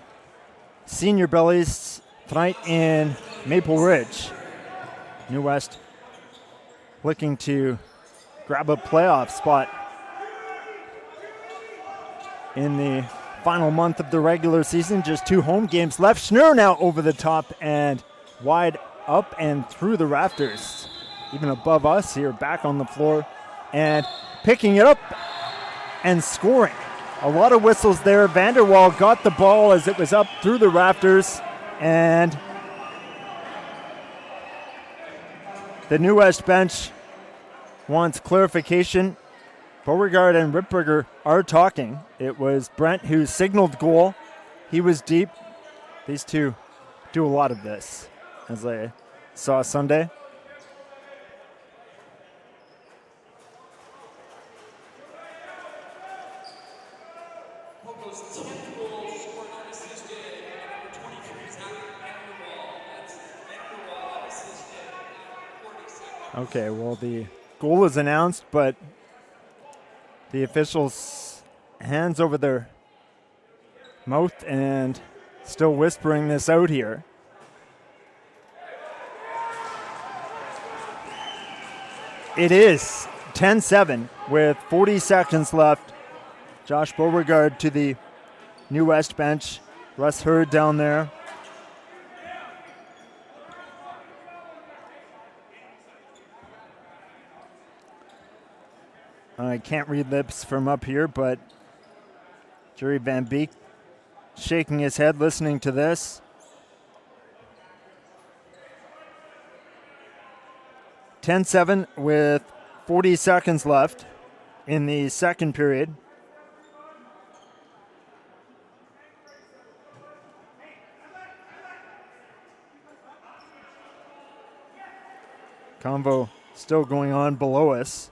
Speaker 1: Senior Bellies tonight in Maple Ridge. New West looking to grab a playoff spot in the final month of the regular season. Just 2 home games left. Schnurr now over the top and wide up and through the rafters. Even above us here, back on the floor and picking it up and scoring. A lot of whistles there. Vanderwall got the ball as it was up through the rafters, and the New West bench wants clarification. Beauregard and Ripberger are talking. It was Brent who signaled goal. He was deep. These two do a lot of this, as I saw Sunday. Okay, well, the goal is announced, but the officials' hands over their mouth and still whispering this out here. It is 10-7 with 40 seconds left. Josh Beauregard to the New West bench. Russ Hurd down there. I can't read lips from up here, but Jerry Van Beek shaking his head listening to this. 10-7 with 40 seconds left in the second period. Convo still going on below us.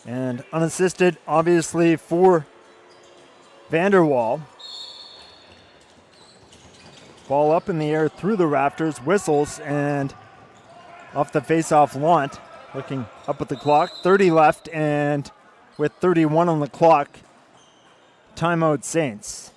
Speaker 1: And unassisted, obviously, for Vanderwall. Ball up in the air through the rafters, whistles, and off the face-off Lant. Looking up at the clock, 30 left, and with 31 on the clock, timeout Saints.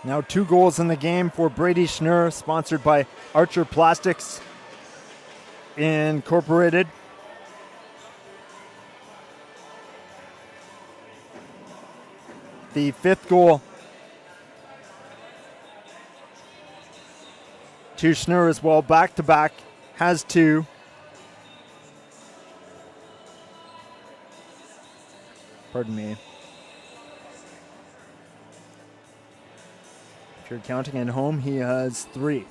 Speaker 1: Now 2 goals in the game for Brady Schnurr, sponsored by Archer Plastics Incorporated. The 5th goal to Schnurr as well, back-to-back, has 2. Pardon me. If you're counting at home, he has 3.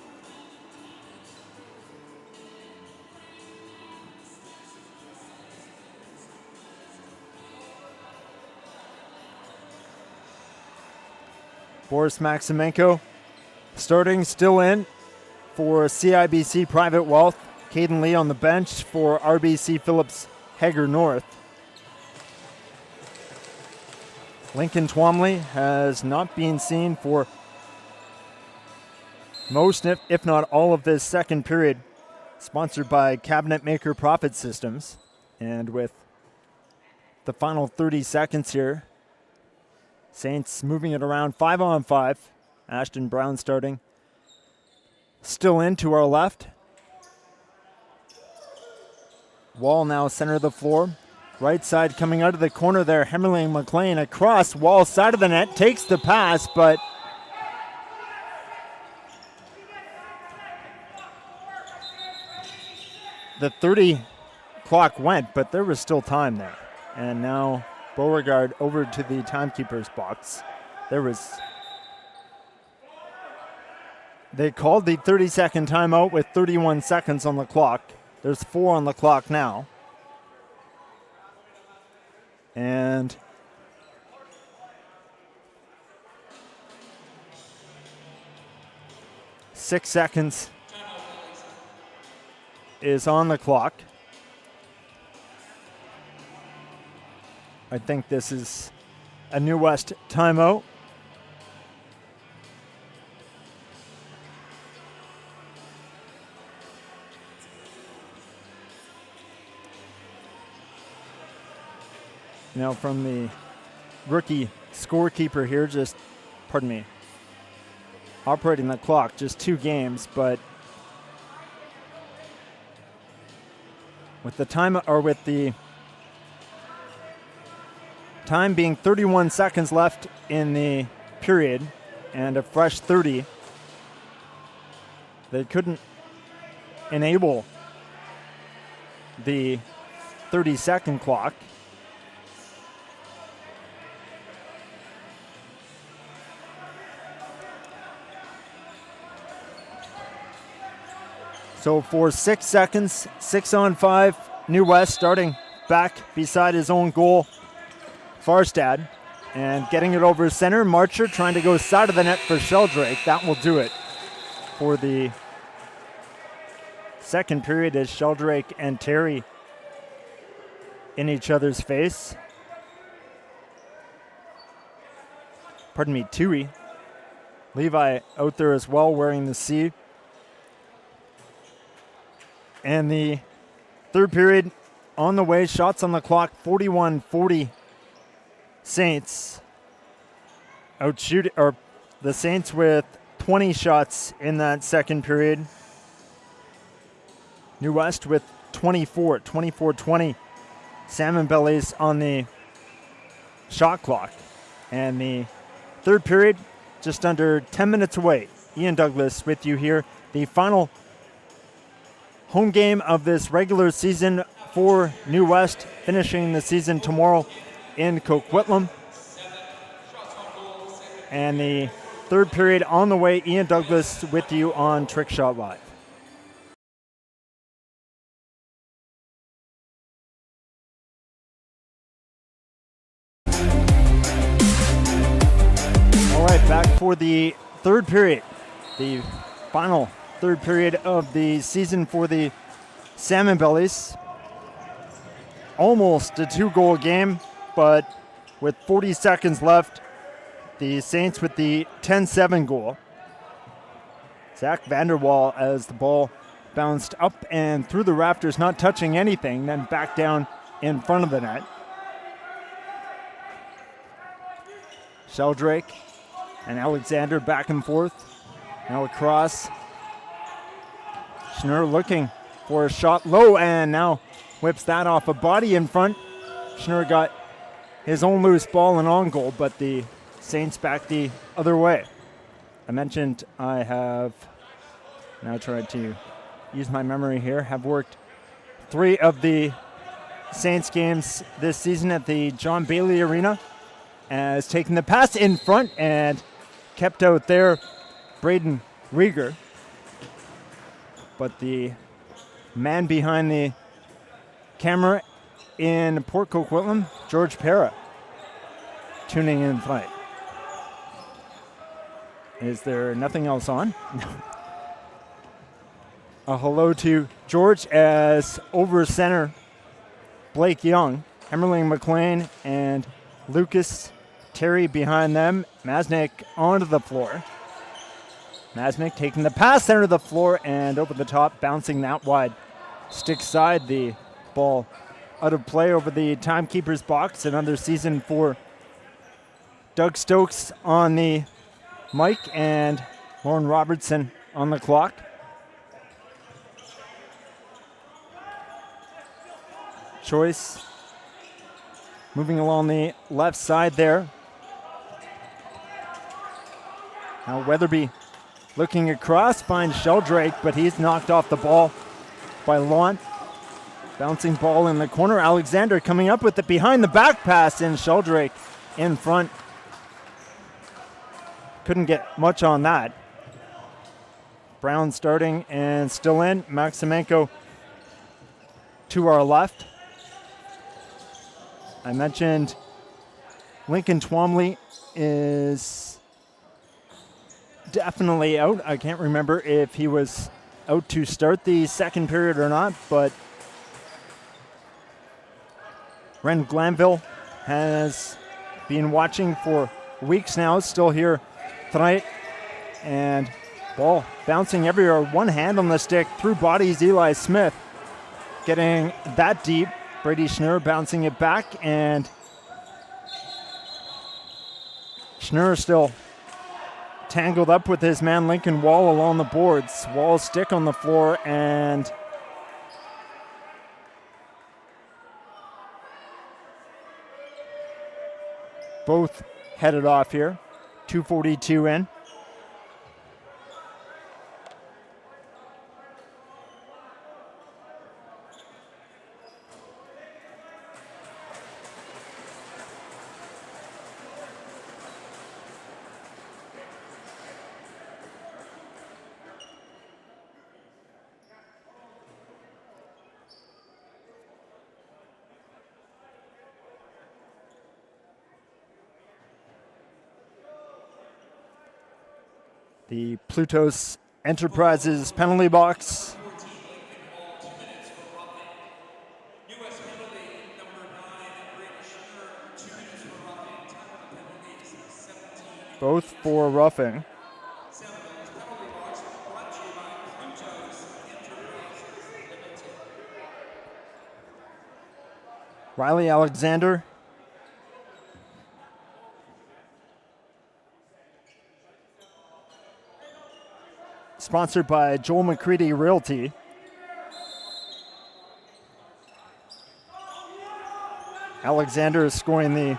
Speaker 1: Boris Maximenko starting, still in for CIBC Private Wealth. Caden Lee on the bench for RBC Phillips Hager North. Lincoln Twomley has not been seen for most, if not all, of this second period, sponsored by Cabinet Maker Profit Systems. And with the final 30 seconds here, Saints moving it around 5-on-5. Ashton Brown starting. Still in to our left. Wall now center of the floor. Right side coming out of the corner there. Hemmerling McLean across. Wall side of the net. Takes the pass, but the 30 clock went, but there was still time there. And now Beauregard over to the timekeeper's box. They called the 30-second timeout with 31 seconds on the clock. There's 4 on the clock now. And six seconds is on the clock. I think this is a New West timeout. Now from the rookie scorekeeper here, operating the clock, just 2 games, but with the time being 31 seconds left in the period and a fresh 30, they couldn't enable the 30-second clock. So for 6 seconds, 6-on-5, New West starting back beside his own goal, Farstad, and getting it over center. Marcher trying to go side of the net for Sheldrake. That will do it for the second period as Sheldrake and Terry in each other's face. Pardon me, Tui. Levi out there as well wearing the C. And the third period on the way. Shots on the clock, 41-40 Saints. The Saints with 20 shots in that second period. New West with 24-20 Salmonbellies on the shot clock. And the third period, just under 10 minutes away. Ian Douglas with you here. The final home game of this regular season for New West, finishing the season tomorrow in Coquitlam. And the third period on the way. Ian Douglas with you on Trickshot Live. All right, back for the third period. The final third period of the season for the Salmonbellies. Almost a 2-goal game, but with 40 seconds left, the Saints with the 10-7 goal. Zach Vanderwall as the ball bounced up and through the rafters, not touching anything, then back down in front of the net. Sheldrake and Alexander back and forth. Now Lacrosse. Schnurr looking for a shot low and now whips that off a body in front. Schnurr got his own loose ball and on goal, but the Saints back the other way. I mentioned I have now tried to use my memory here, have worked 3 of the Saints games this season at the John Bailey Arena, as taking the pass in front and kept out there Braden Rieger. But the man behind the camera in Port Coquitlam, George Para, tuning in fight. Is there nothing else on? A hello to George as over center Blake Young, Hemmerling McLean, and Lucas Terry behind them. Masnick onto the floor. Masnick taking the pass center of the floor and over the top, bouncing that wide. Stick side, the ball out of play over the timekeeper's box. Another season for Doug Stokes on the mic and Lauren Robertson on the clock. Choice moving along the left side there. Now Weatherby looking across, finds Sheldrake, but he's knocked off the ball by Lawn. Bouncing ball in the corner. Alexander coming up with it behind the back pass, and Sheldrake in front. Couldn't get much on that. Brown starting and still in. Maximenko to our left. I mentioned Lincoln Twomley is definitely out. I can't remember if he was out to start the second period or not, but Ren Glanville has been watching for weeks now, still here tonight, and ball bouncing everywhere. One hand on the stick, through bodies, Eli Smith getting that deep. Brady Schnurr bouncing it back, and Schnurr still tangled up with his man Lincoln Wall along the boards. Wall's stick on the floor, and both headed off here. 2:42 in. The Plutos Enterprises penalty box. Both for roughing. Riley Alexander. Sponsored by Joel McCready Realty. Alexander is scoring the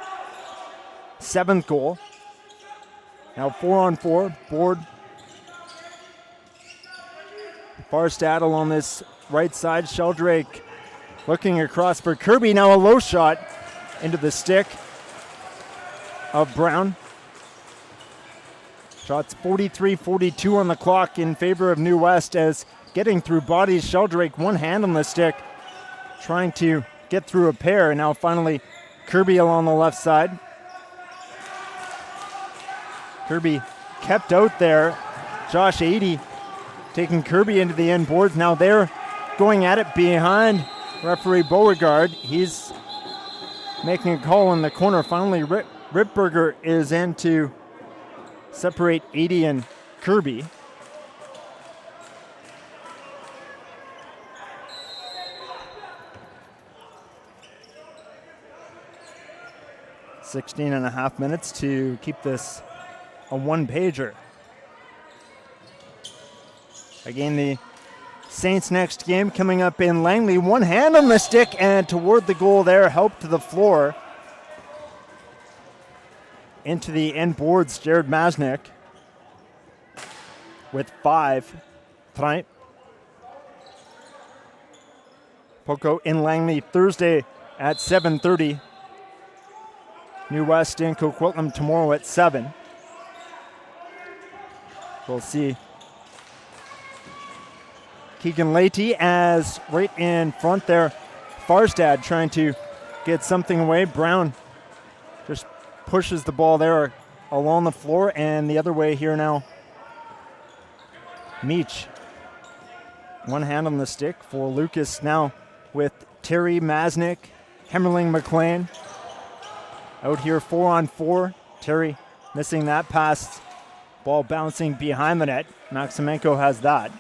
Speaker 1: 7th goal. Now 4-on-4, board. Barstad along this right side. Sheldrake looking across for Kirby. Now a low shot into the stick of Brown. Shots 43-42 on the clock in favor of New West, as getting through bodies. Sheldrake, one hand on the stick, trying to get through a pair. And now finally Kirby along the left side. Kirby kept out there. Josh 80 taking Kirby into the end boards. Now there going at it behind referee Beauregard. He's making a call in the corner. Finally, Ripberger is in to separate Edie and Kirby. .5 minutes to keep this a one-pager. Again, the Saints' next game coming up in Langley. One hand on the stick and toward the goal there. Help to the floor. Into the end boards, Jared Masnick with 5 tonight. Poco in Langley Thursday at 7:30. New West in Coquitlam tomorrow at 7. We'll see Keegan Leahy as right in front there. Farstad trying to get something away. Brown just pushes the ball there along the floor, and the other way here now. Meach. One hand on the stick for Lucas now with Terry, Masnick, Hemmerling, McLean. Out here 4-on-4. Terry missing that pass. Ball bouncing behind the net. Maximenko has that.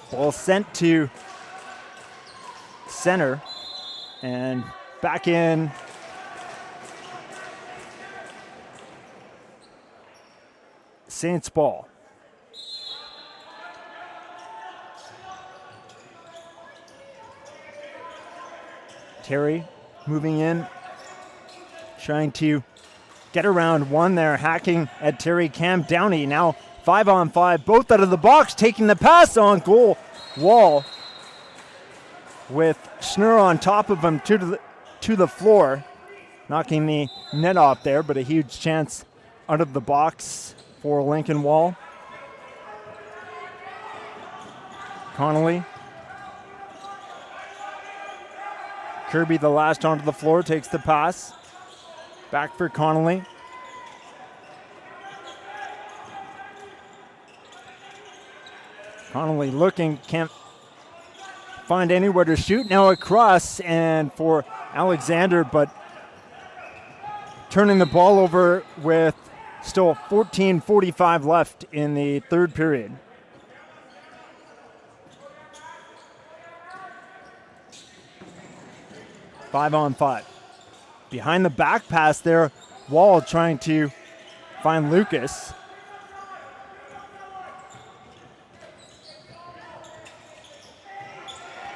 Speaker 1: Ball sent to center and back in. Saints ball. Terry moving in, trying to get around one there, hacking at Terry. Cam Downey now 5-on-5, both out of the box, taking the pass on goal. Wall with Schnurr on top of him to the floor, knocking the net off there, but a huge chance out of the box for Lincoln Wall. Connolly. Kirby, the last onto the floor, takes the pass. Back for Connolly. Connolly looking, can't find anywhere to shoot. Now across, and for Alexander, but turning the ball over with still 14:45 left in the third period. Five on five. Behind the back pass there, Wall trying to find Lucas.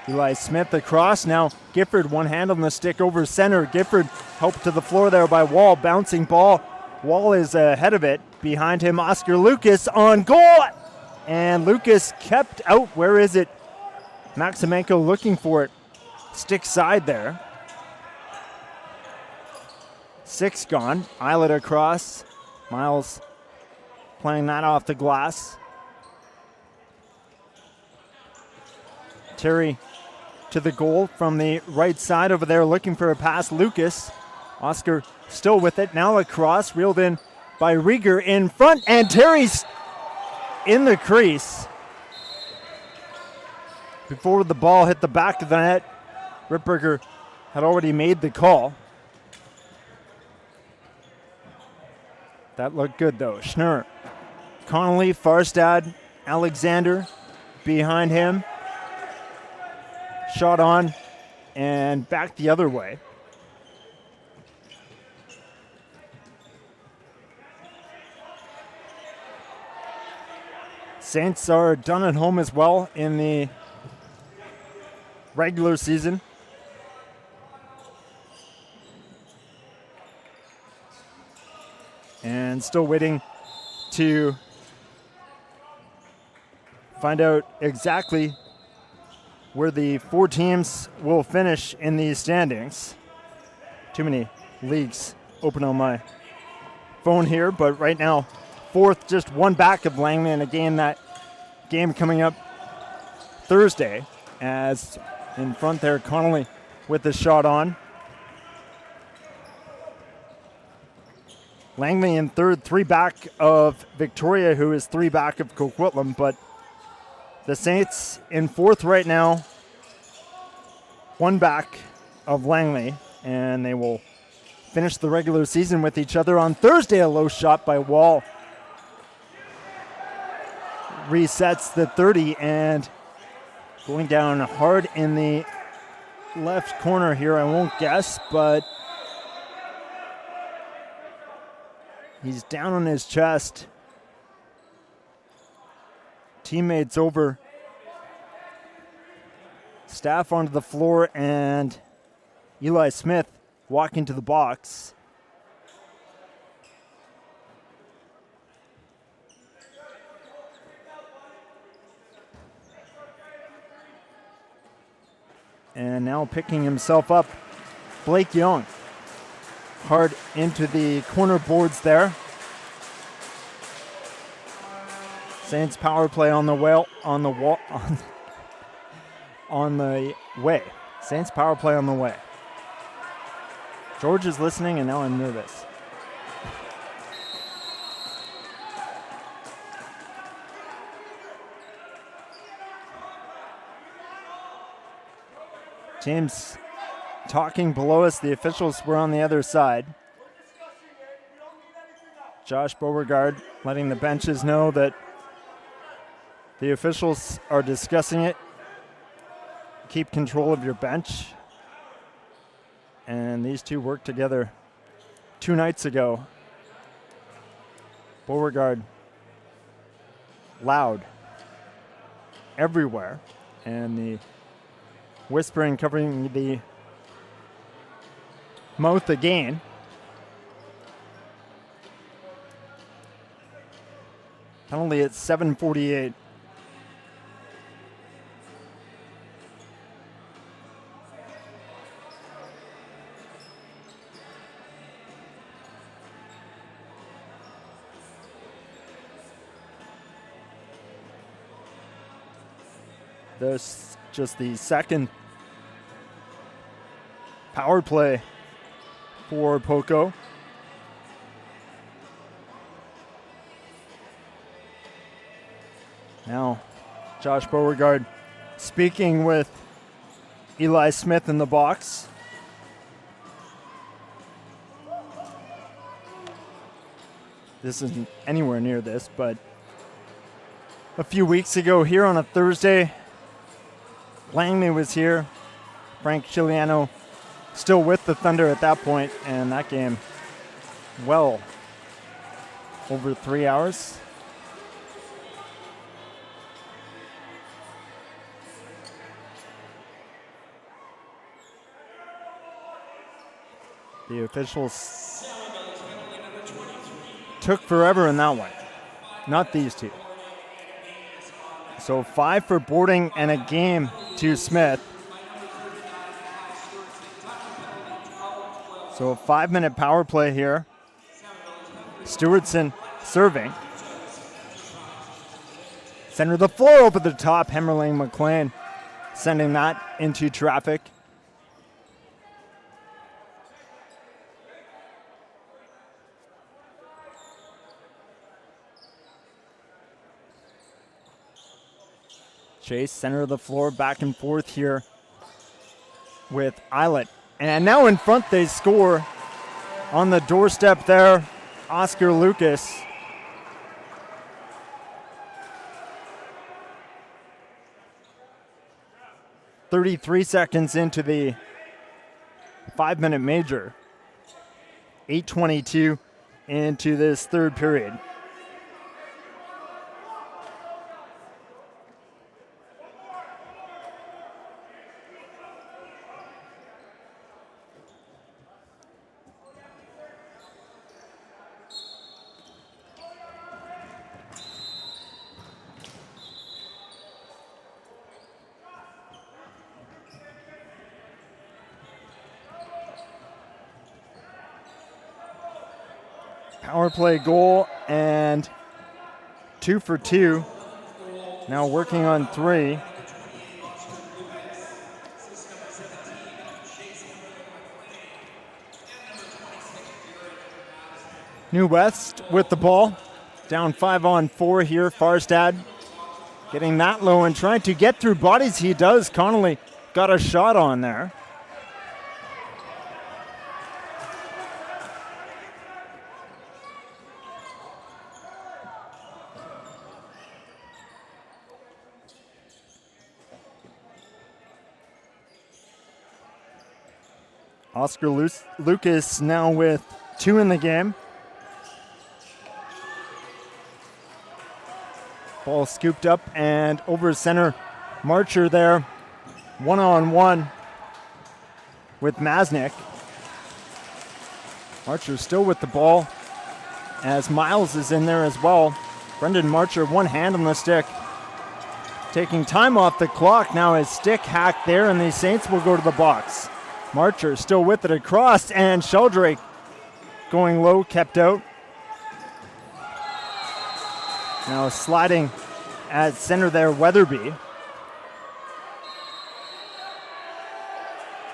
Speaker 1: Eli Smith across. Now Gifford, one hand on the stick over center. Gifford helped to the floor there by Wall. Bouncing ball. Wall is ahead of it. Behind him, Oscar Lucas on goal. And Lucas kept out. Where is it? Maximenko looking for it. Stick side there. 6 gone. Eilert across. Miles playing that off the glass. Terry to the goal from the right side over there, looking for a pass. Lucas. Oscar still with it. Now across, reeled in by Rieger in front, and Terry's in the crease. Before the ball hit the back of the net, Ripberger had already made the call. That looked good though. Schnurr, Connolly, Farstad, Alexander behind him. Shot on and back the other way. Saints are done at home as well in the regular season. And still waiting to find out exactly where the 4 teams will finish in these standings. Too many leagues open on my phone here, but right now, 4th, just 1 back of Langley, and again, that game coming up Thursday, as in front there, Connolly with the shot on. Langley in third, 3 back of Victoria, who is 3 back of Coquitlam. But the Saints in fourth right now, 1 back of Langley, and they will finish the regular season with each other on Thursday. A low shot by Wall resets the 30, and going down hard in the left corner here. I won't guess, but he's down on his chest. Teammates over. Staff onto the floor, and Eli Smith walking to the box. And now picking himself up, Blake Young. Hard into the corner boards there. Saints power play on the way. Saints power play on the way. George is listening, and now I'm nervous. Teams talking below us. The officials were on the other side. Josh Beauregard letting the benches know that the officials are discussing it. Keep control of your bench. And these two worked together 2 nights ago. Beauregard loud everywhere, and the whispering covering the mouth again. Penalty at 7:48. This just the second power play for Poco. Now, Josh Beauregard speaking with Eli Smith in the box. This isn't anywhere near this, but a few weeks ago here on a Thursday, Langley was here. Frank Chiliano still with the Thunder at that point, and that game well over 3 hours. The officials took forever in that one, not these two. So 5 for boarding and a game to Smith. So a 5-minute power play here. Stewartson serving. Center of the floor over the top. Hemmerling McLean sending that into traffic. Chase, center of the floor, back and forth here with Eilert. And now in front they score on the doorstep there, Oscar Lucas. .33 seconds into the 5-minute major. 8:22 into this third period. Power play goal and 2 for 2. Now working on 3. New West with the ball. Down 5-on-4 here. Farstad getting that low and trying to get through bodies. He does. Connolly got a shot on there. Oscar Lucas now with 2 in the game. Ball scooped up and over center. Marcher there, 1-on-1 with Masnick. Marcher still with the ball as Miles is in there as well. Brendan Marcher, one hand on the stick. Taking time off the clock. Now his stick hacked there and the Saints will go to the box. Marcher still with it across and Sheldrake going low, kept out. Now sliding at center there, Weatherby.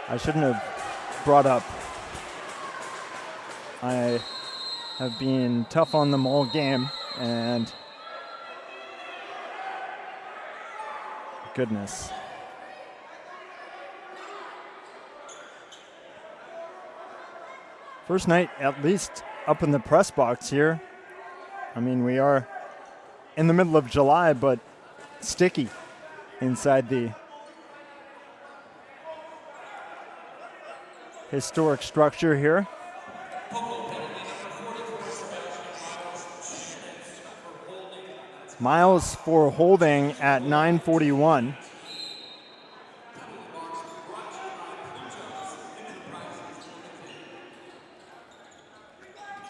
Speaker 1: I shouldn't have brought up. I have been tough on them all game, and goodness. First night, at least up in the press box here. I mean, we are in the middle of July, but sticky inside the historic structure here. Miles for holding at 9:41.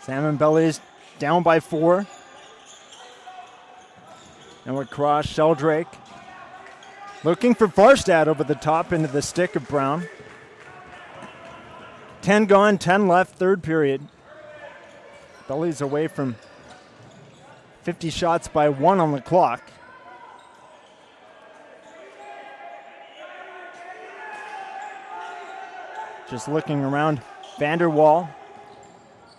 Speaker 1: Salmonbellies down by 4. And Lacrosse, Sheldrake looking for Farstad over the top into the stick of Brown. 10 gone, 10 left, third period. Bellies away from 50 shots by 1 on the clock. Just looking around, Vanderwall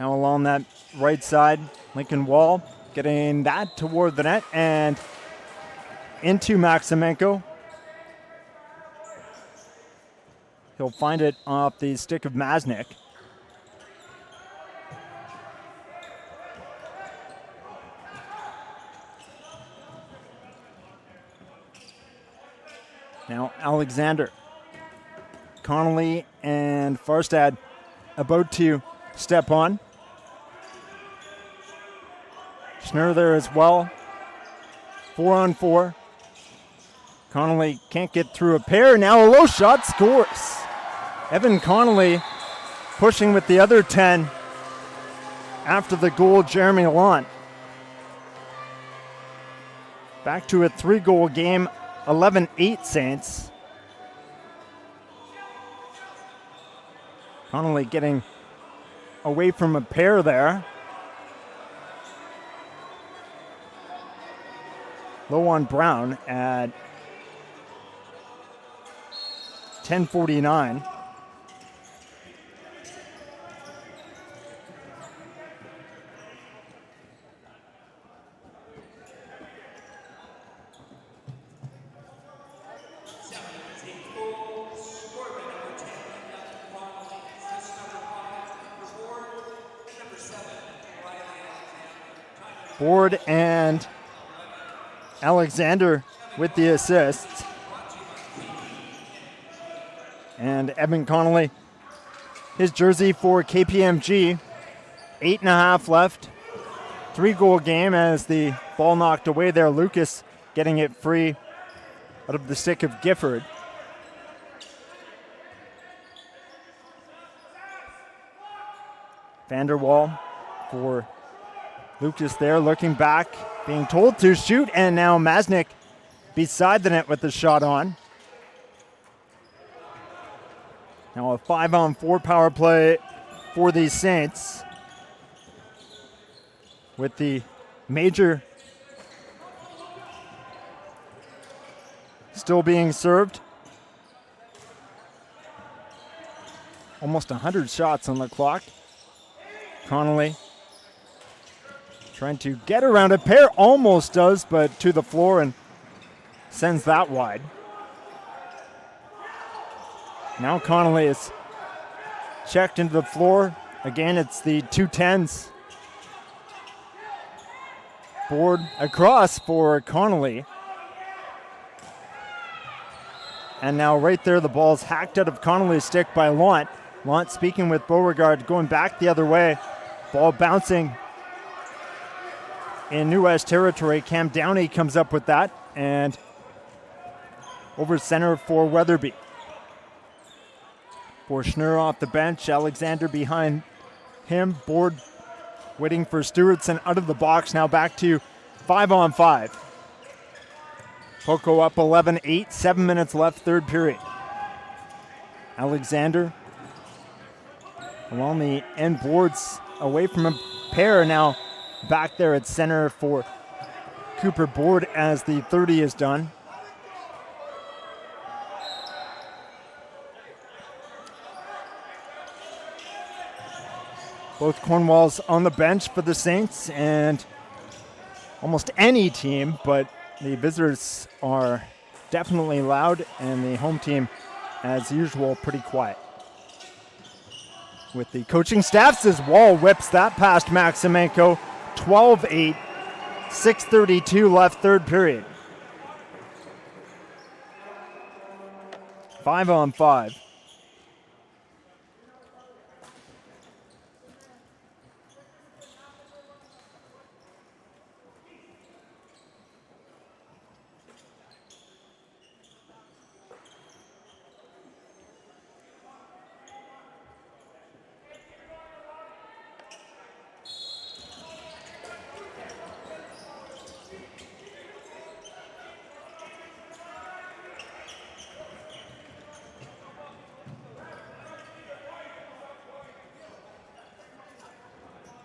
Speaker 1: now along that right side. Lincoln Wall getting that toward the net and into Maximenko. He'll find it off the stick of Masnick. Now Alexander. Connolly and Farstad about to step on. Schnurr there as well. 4-on-4. Connolly can't get through a pair. Now a low shot scores. Evan Connolly pushing with the other 10 after the goal, Jeremy Lant. Back to a 3-goal game, 11-8 Saints. Connolly getting away from a pair there. Low on Brown at 10:49. Board and Alexander with the assists. And Evan Connolly, his jersey for KPMG. 8.5 left. 3-goal game as the ball knocked away there. Lucas getting it free out of the stick of Gifford. Vanderwall for Lucas there, looking back, being told to shoot, and now Masnick beside the net with the shot on. Now a 5-on-4 power play for the Saints with the major still being served. Almost 100 shots on the clock. Connolly Trying to get around it. Pair almost does, but to the floor and sends that wide. Now Connolly is checked into the floor. Again, it's the 210s. Board across for Connolly. And now right there, the ball's hacked out of Connolly's stick by Lant. Lant speaking with Beauregard, going back the other way. Ball bouncing in New West territory. Cam Downey comes up with that. And over center for Weatherby. Borschner off the bench. Alexander behind him. Board waiting for Stewartson out of the box. Now back to 5-on-5. Poco up 11-8. 7 minutes left, third period. Alexander along the end boards away from a pair. Now back there at center for Cooper Board as the 30 is done. Both Cornwalls on the bench for the Saints and almost any team, but the visitors are definitely loud and the home team, as usual, pretty quiet. With the coaching staffs as Wall whips that past Maximenko. 12-8, 6:32 left, third period. 5-on-5.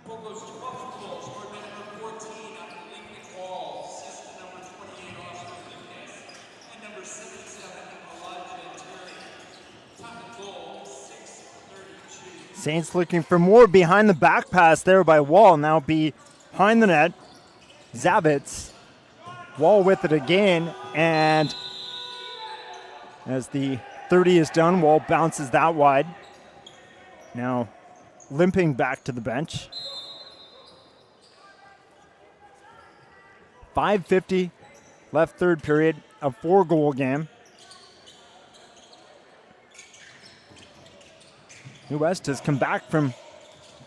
Speaker 2: Poco's 12 goals scored by number 14 on Lincoln Wall, assist to number 28 Oscar Lucas, and number 77 Elijah Terry. Time of goal 6:32.
Speaker 1: Saints looking for more behind the back pass there by Wall. Now behind the net. Zavitz. Wall with it again. And as the 30 is done, Wall bounces that wide. Now limping back to the bench. 5:50 left, third period, a 4-goal game. New West has come back from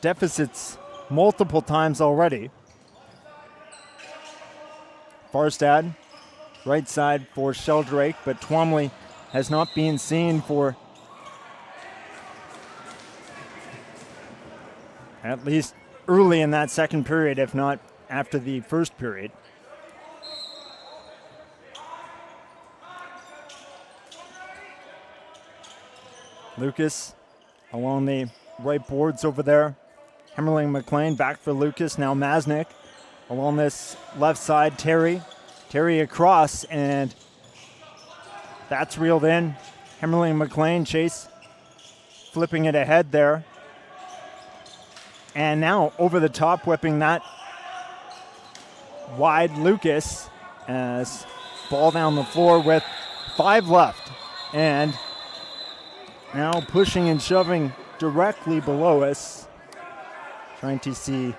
Speaker 1: deficits multiple times already. Farstad, right side for Sheldrake, but Twomley has not been seen for at least early in that second period, if not after the first period. Lucas along the right boards over there. Hemmerling McLean back for Lucas. Now Masnick along this left side. Terry across, and that's reeled in. Hemmerling McLean, Chase flipping it ahead there. And now over the top, whipping that wide Lucas as ball down the floor with 5 left. And now pushing and shoving directly below us. Trying to see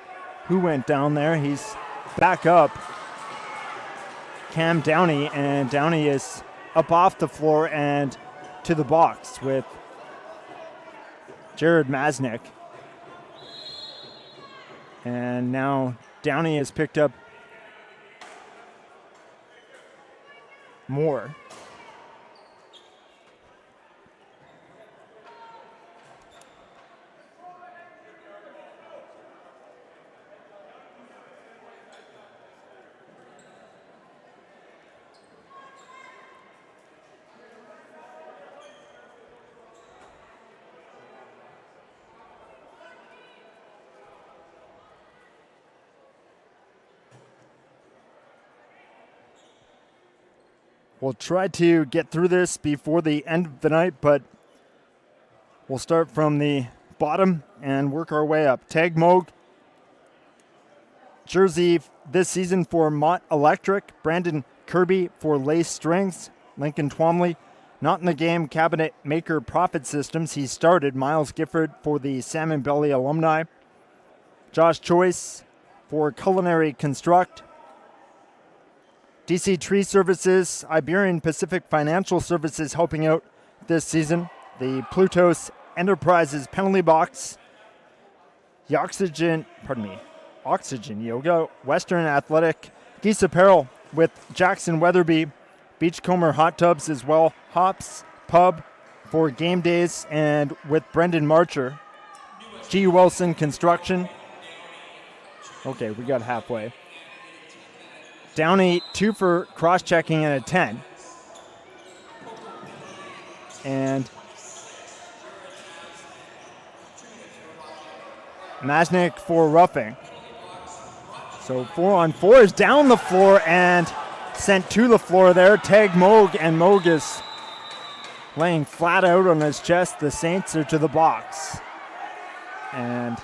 Speaker 1: who went down there. He's back up. Cam Downey, and Downey is up off the floor and to the box with Jared Masnick. And now Downey has picked up more. We'll try to get through this before the end of the night, but we'll start from the bottom and work our way up. Tag Moog jersey this season for Mott Electric. Brandon Kirby for Lace Strings. Lincoln Twomley, not in the game, Cabinet Maker Profit Systems. He started. Miles Gifford for the Salmon Belly alumni. Josh Choice for Culinary Construct. DC Tree Services, Iberian Pacific Financial Services helping out this season. The Plutos Enterprises penalty box. The Oxygen Yoga, Western Athletic, Geese Apparel with Jackson Weatherby, Beachcomber Hot Tubs as well, Hops Pub for game days, and with Brendan Marcher, G. Wilson Construction. Okay, we got halfway. Downey, 2 for cross-checking and a 10. And Masnick for roughing. So 4-on-4 is down the floor and sent to the floor there. Tag Moog, and Moog is laying flat out on his chest. The Saints are to the box. And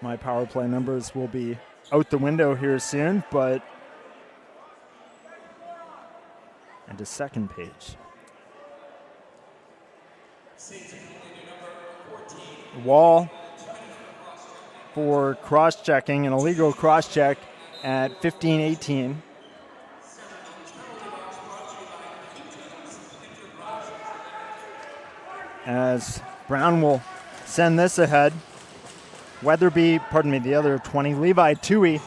Speaker 1: my power play numbers will be out the window here soon, but and a second page. Wall for cross-checking, an illegal cross-check at 15-18. As Brown will send this ahead. Weatherby, the other 20. Levi Toohey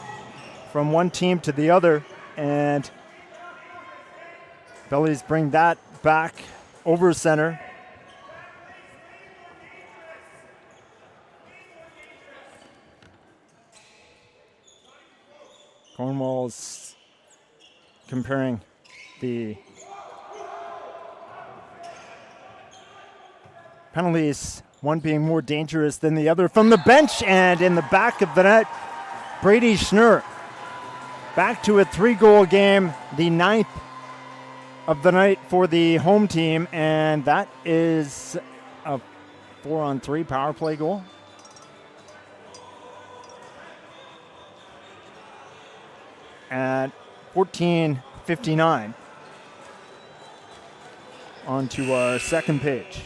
Speaker 1: from one team to the other, and Bellies bring that back over center. Cornwall's comparing the penalties, one being more dangerous than the other. From the bench and in the back of the net, Brady Schnurr. Back to a 3-goal game, the 9th of the night for the home team, and that is a 4-on-3 power play goal. At 14:59. On to our second page.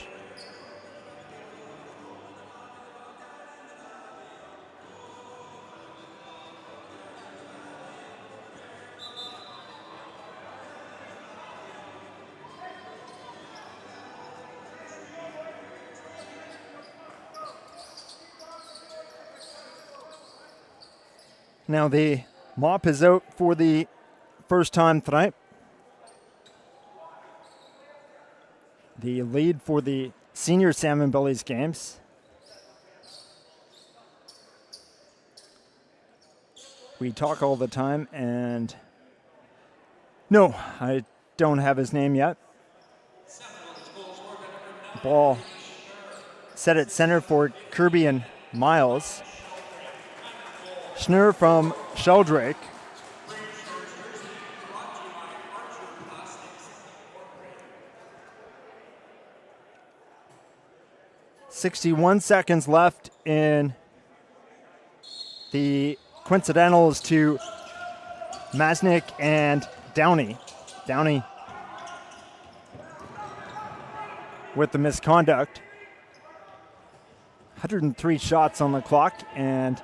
Speaker 1: Now the mop is out for the first time tonight. The lead for the senior Salmon Bellies games. We talk all the time, and no, I don't have his name yet. Ball set at center for Kirby and Miles. Schnurr from Sheldrake. .61 seconds left in the coincidentals to Masnick and Downey. Downey with the misconduct. 103 shots on the clock, and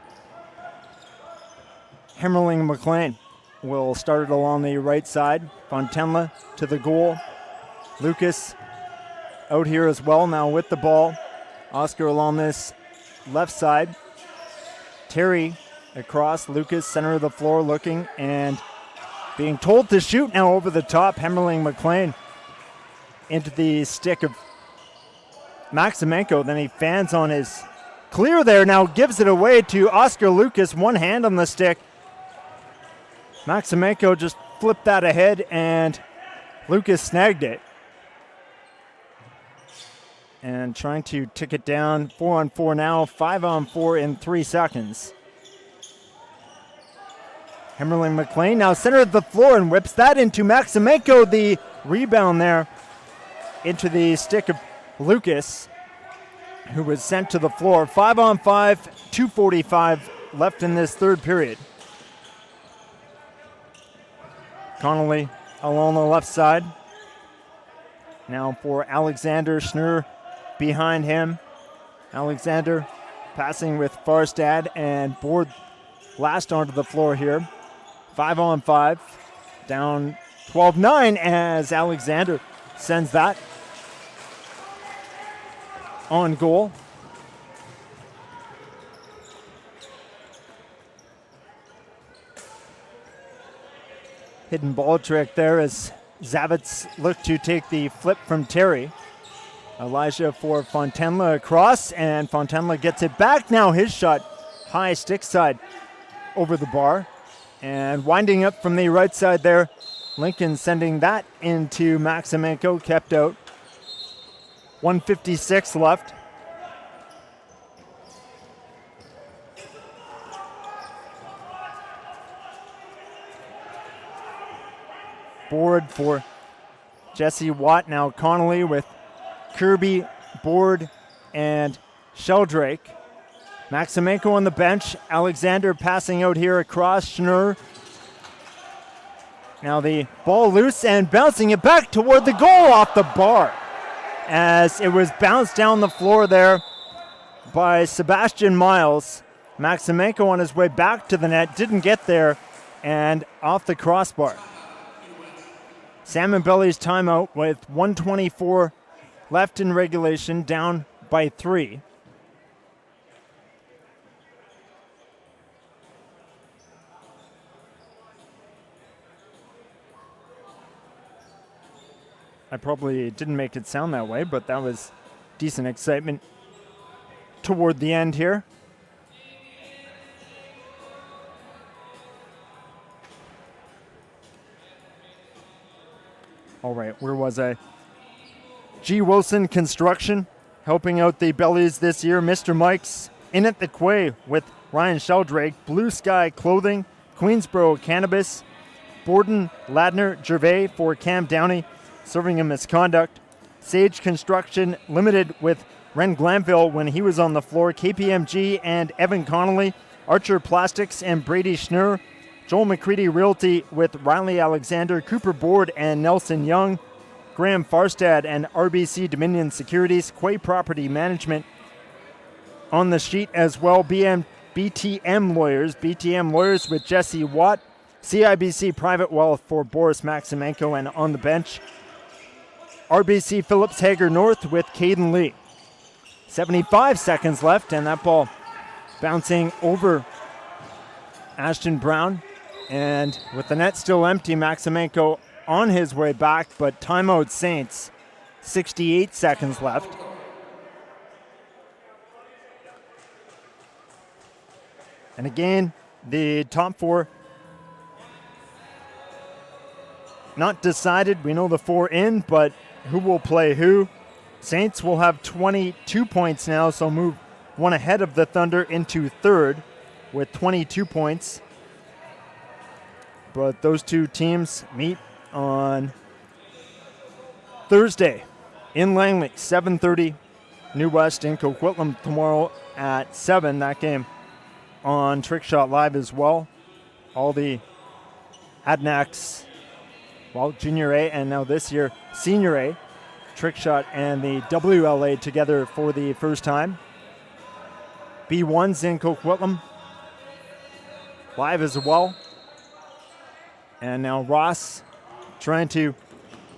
Speaker 1: Hemmerling McLean will start it along the right side. Fontenla to the goal. Lucas out here as well now with the ball. Oscar along this left side. Terry across. Lucas center of the floor looking and being told to shoot now over the top. Hemmerling McLean into the stick of Maximenko. Then he fans on his clear there. Now gives it away to Oscar Lucas. One hand on the stick. Maximenko just flipped that ahead, and Lucas snagged it. and trying to tick it down. 4-on-4 now, 5-on-4 in 3 seconds. Hemmerling McLean now center of the floor and whips that into Maximenko. The rebound there into the stick of Lucas, who was sent to the floor. 5-on-5, 2:45 left in this third period. Connolly along the left side. Now for Alexander, Schnur behind him. Alexander passing with Farstad, and Board last onto the floor here. 5-on-5, down 12-9 as Alexander sends that on goal. Hidden ball trick there as Zavitz looked to take the flip from Terry. Elijah for Fontenla across, and Fontenla gets it back. Now his shot high stick side over the bar. And winding up from the right side there, Lincoln sending that into Maximenko, kept out. 1:56 left. Board for Jesse Watt. Now Connolly with Kirby, Board, and Sheldrake. Maximenko on the bench. Alexander passing out here across. Schnur. Now the ball loose and bouncing it back toward the goal off the bar, as it was bounced down the floor there by Sebastian Miles. Maximenko on his way back to the net, didn't get there, and off the crossbar. Salmonbellies timeout with 1:24 left in regulation, down by 3. I probably didn't make it sound that way, but that was decent excitement toward the end here. All right, where was I? G. Wilson Construction helping out the Bellies this year. Mr. Mike's in at the Quay with Ryan Sheldrake. Blue Sky Clothing, Queensboro Cannabis, Borden, Ladner, Gervais for Cam Downey, serving him misconduct. Sage Construction Limited with Ren Glanville when he was on the floor. KPMG and Evan Connolly. Archer Plastics and Brady Schnur. Joel McCready Realty with Riley Alexander, Cooper Board, and Nelson Young. Graham Farstad and RBC Dominion Securities. Quay Property Management on the sheet as well. BTM Lawyers with Jesse Watt. CIBC Private Wealth for Boris Maximenko, and on the bench, RBC Phillips Hager North with Caden Lee. 75 seconds left, and that ball bouncing over Ashton Brown. And with the net still empty, Maximenko on his way back, but timeout Saints. 68 seconds left. And again, the top 4 not decided. We know the 4 in, but who will play who? Saints will have 22 points now, so move one ahead of the Thunder into third with 22 points. But those two teams meet on Thursday in Langley, 7:30. New West in Coquitlam tomorrow at 7. That game on Trickshot Live as well. All the Adnax, well, Junior A and now this year Senior A, Trickshot and the WLA together for the first time. B1's in Coquitlam live as well. And now Ross trying to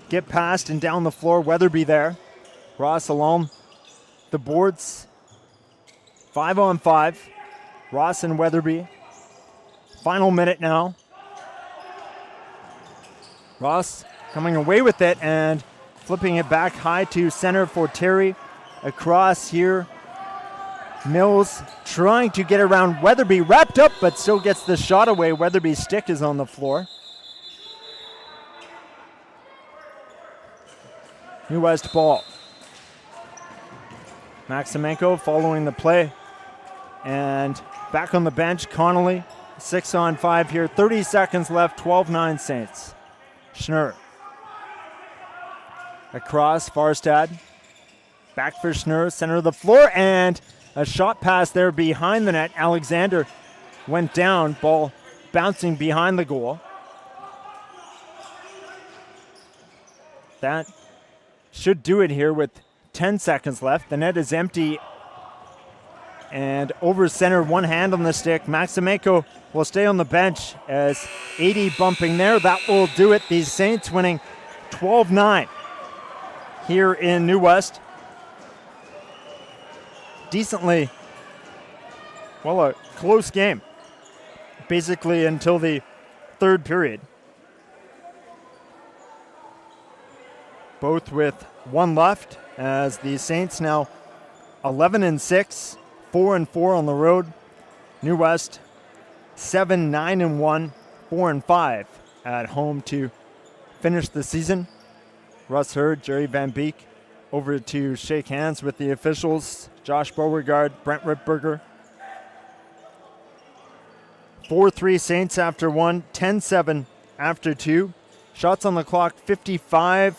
Speaker 1: get past and down the floor. Weatherby there. Ross along the boards. 5-on-5. Ross and Weatherby. Final minute now. Ross coming away with it and flipping it back high to center for Terry. Across here. Mills trying to get around Weatherby. Wrapped up, but still gets the shot away. Weatherby's stick is on the floor. New West ball. Maximenko following the play. And back on the bench, Connolly, 6-on-5 here. 30 seconds left, 12-9 Saints. Schnurr. Across, Farstad. Back for Schnurr, center of the floor, and a shot pass there behind the net. Alexander went down, ball bouncing behind the goal. That should do it here with 10 seconds left. The net is empty and over center, one hand on the stick. Maximenko will stay on the bench as 80 bumping there. That will do it. The Saints winning 12-9 here in New West. Decently, well, a close game, basically until the third period. Both with one left, as the Saints now 11-6, 4-4 on the road. New West 7-9-1, 4-5 at home to finish the season. Russ Hurd, Jerry Van Beek over to shake hands with the officials. Josh Beauregard, Brent Ripberger. 4-3 Saints after one, 10-7 after two. Shots on the clock, 55-52.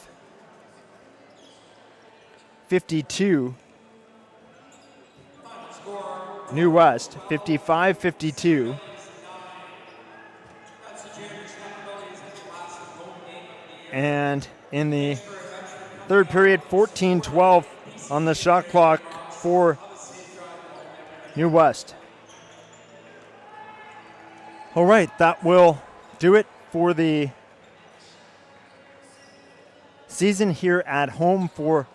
Speaker 1: New West, 55-52. And in the third period, 14-12 on the shot clock for New West. All right, that will do it for the season here at home for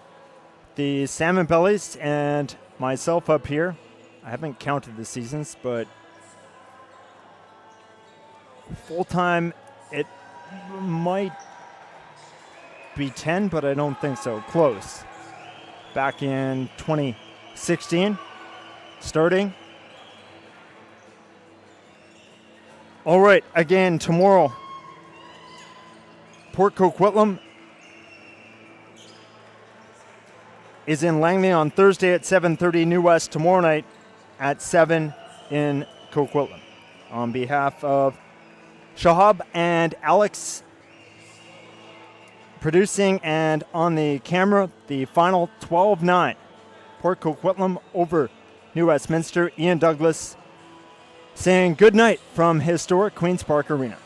Speaker 1: the Salmonbellies and myself up here. I haven't counted the seasons, but full-time it might be 10, but I don't think so. Close. Back in 2016, starting. All right, again, tomorrow, Port Coquitlam is in Langley on Thursday at 7:30. New West tomorrow night at 7 in Coquitlam. On behalf of Shahab and Alex producing and on the camera, the final 12-9. Port Coquitlam over New Westminster. Ian Douglas saying good night from historic Queen's Park Arena.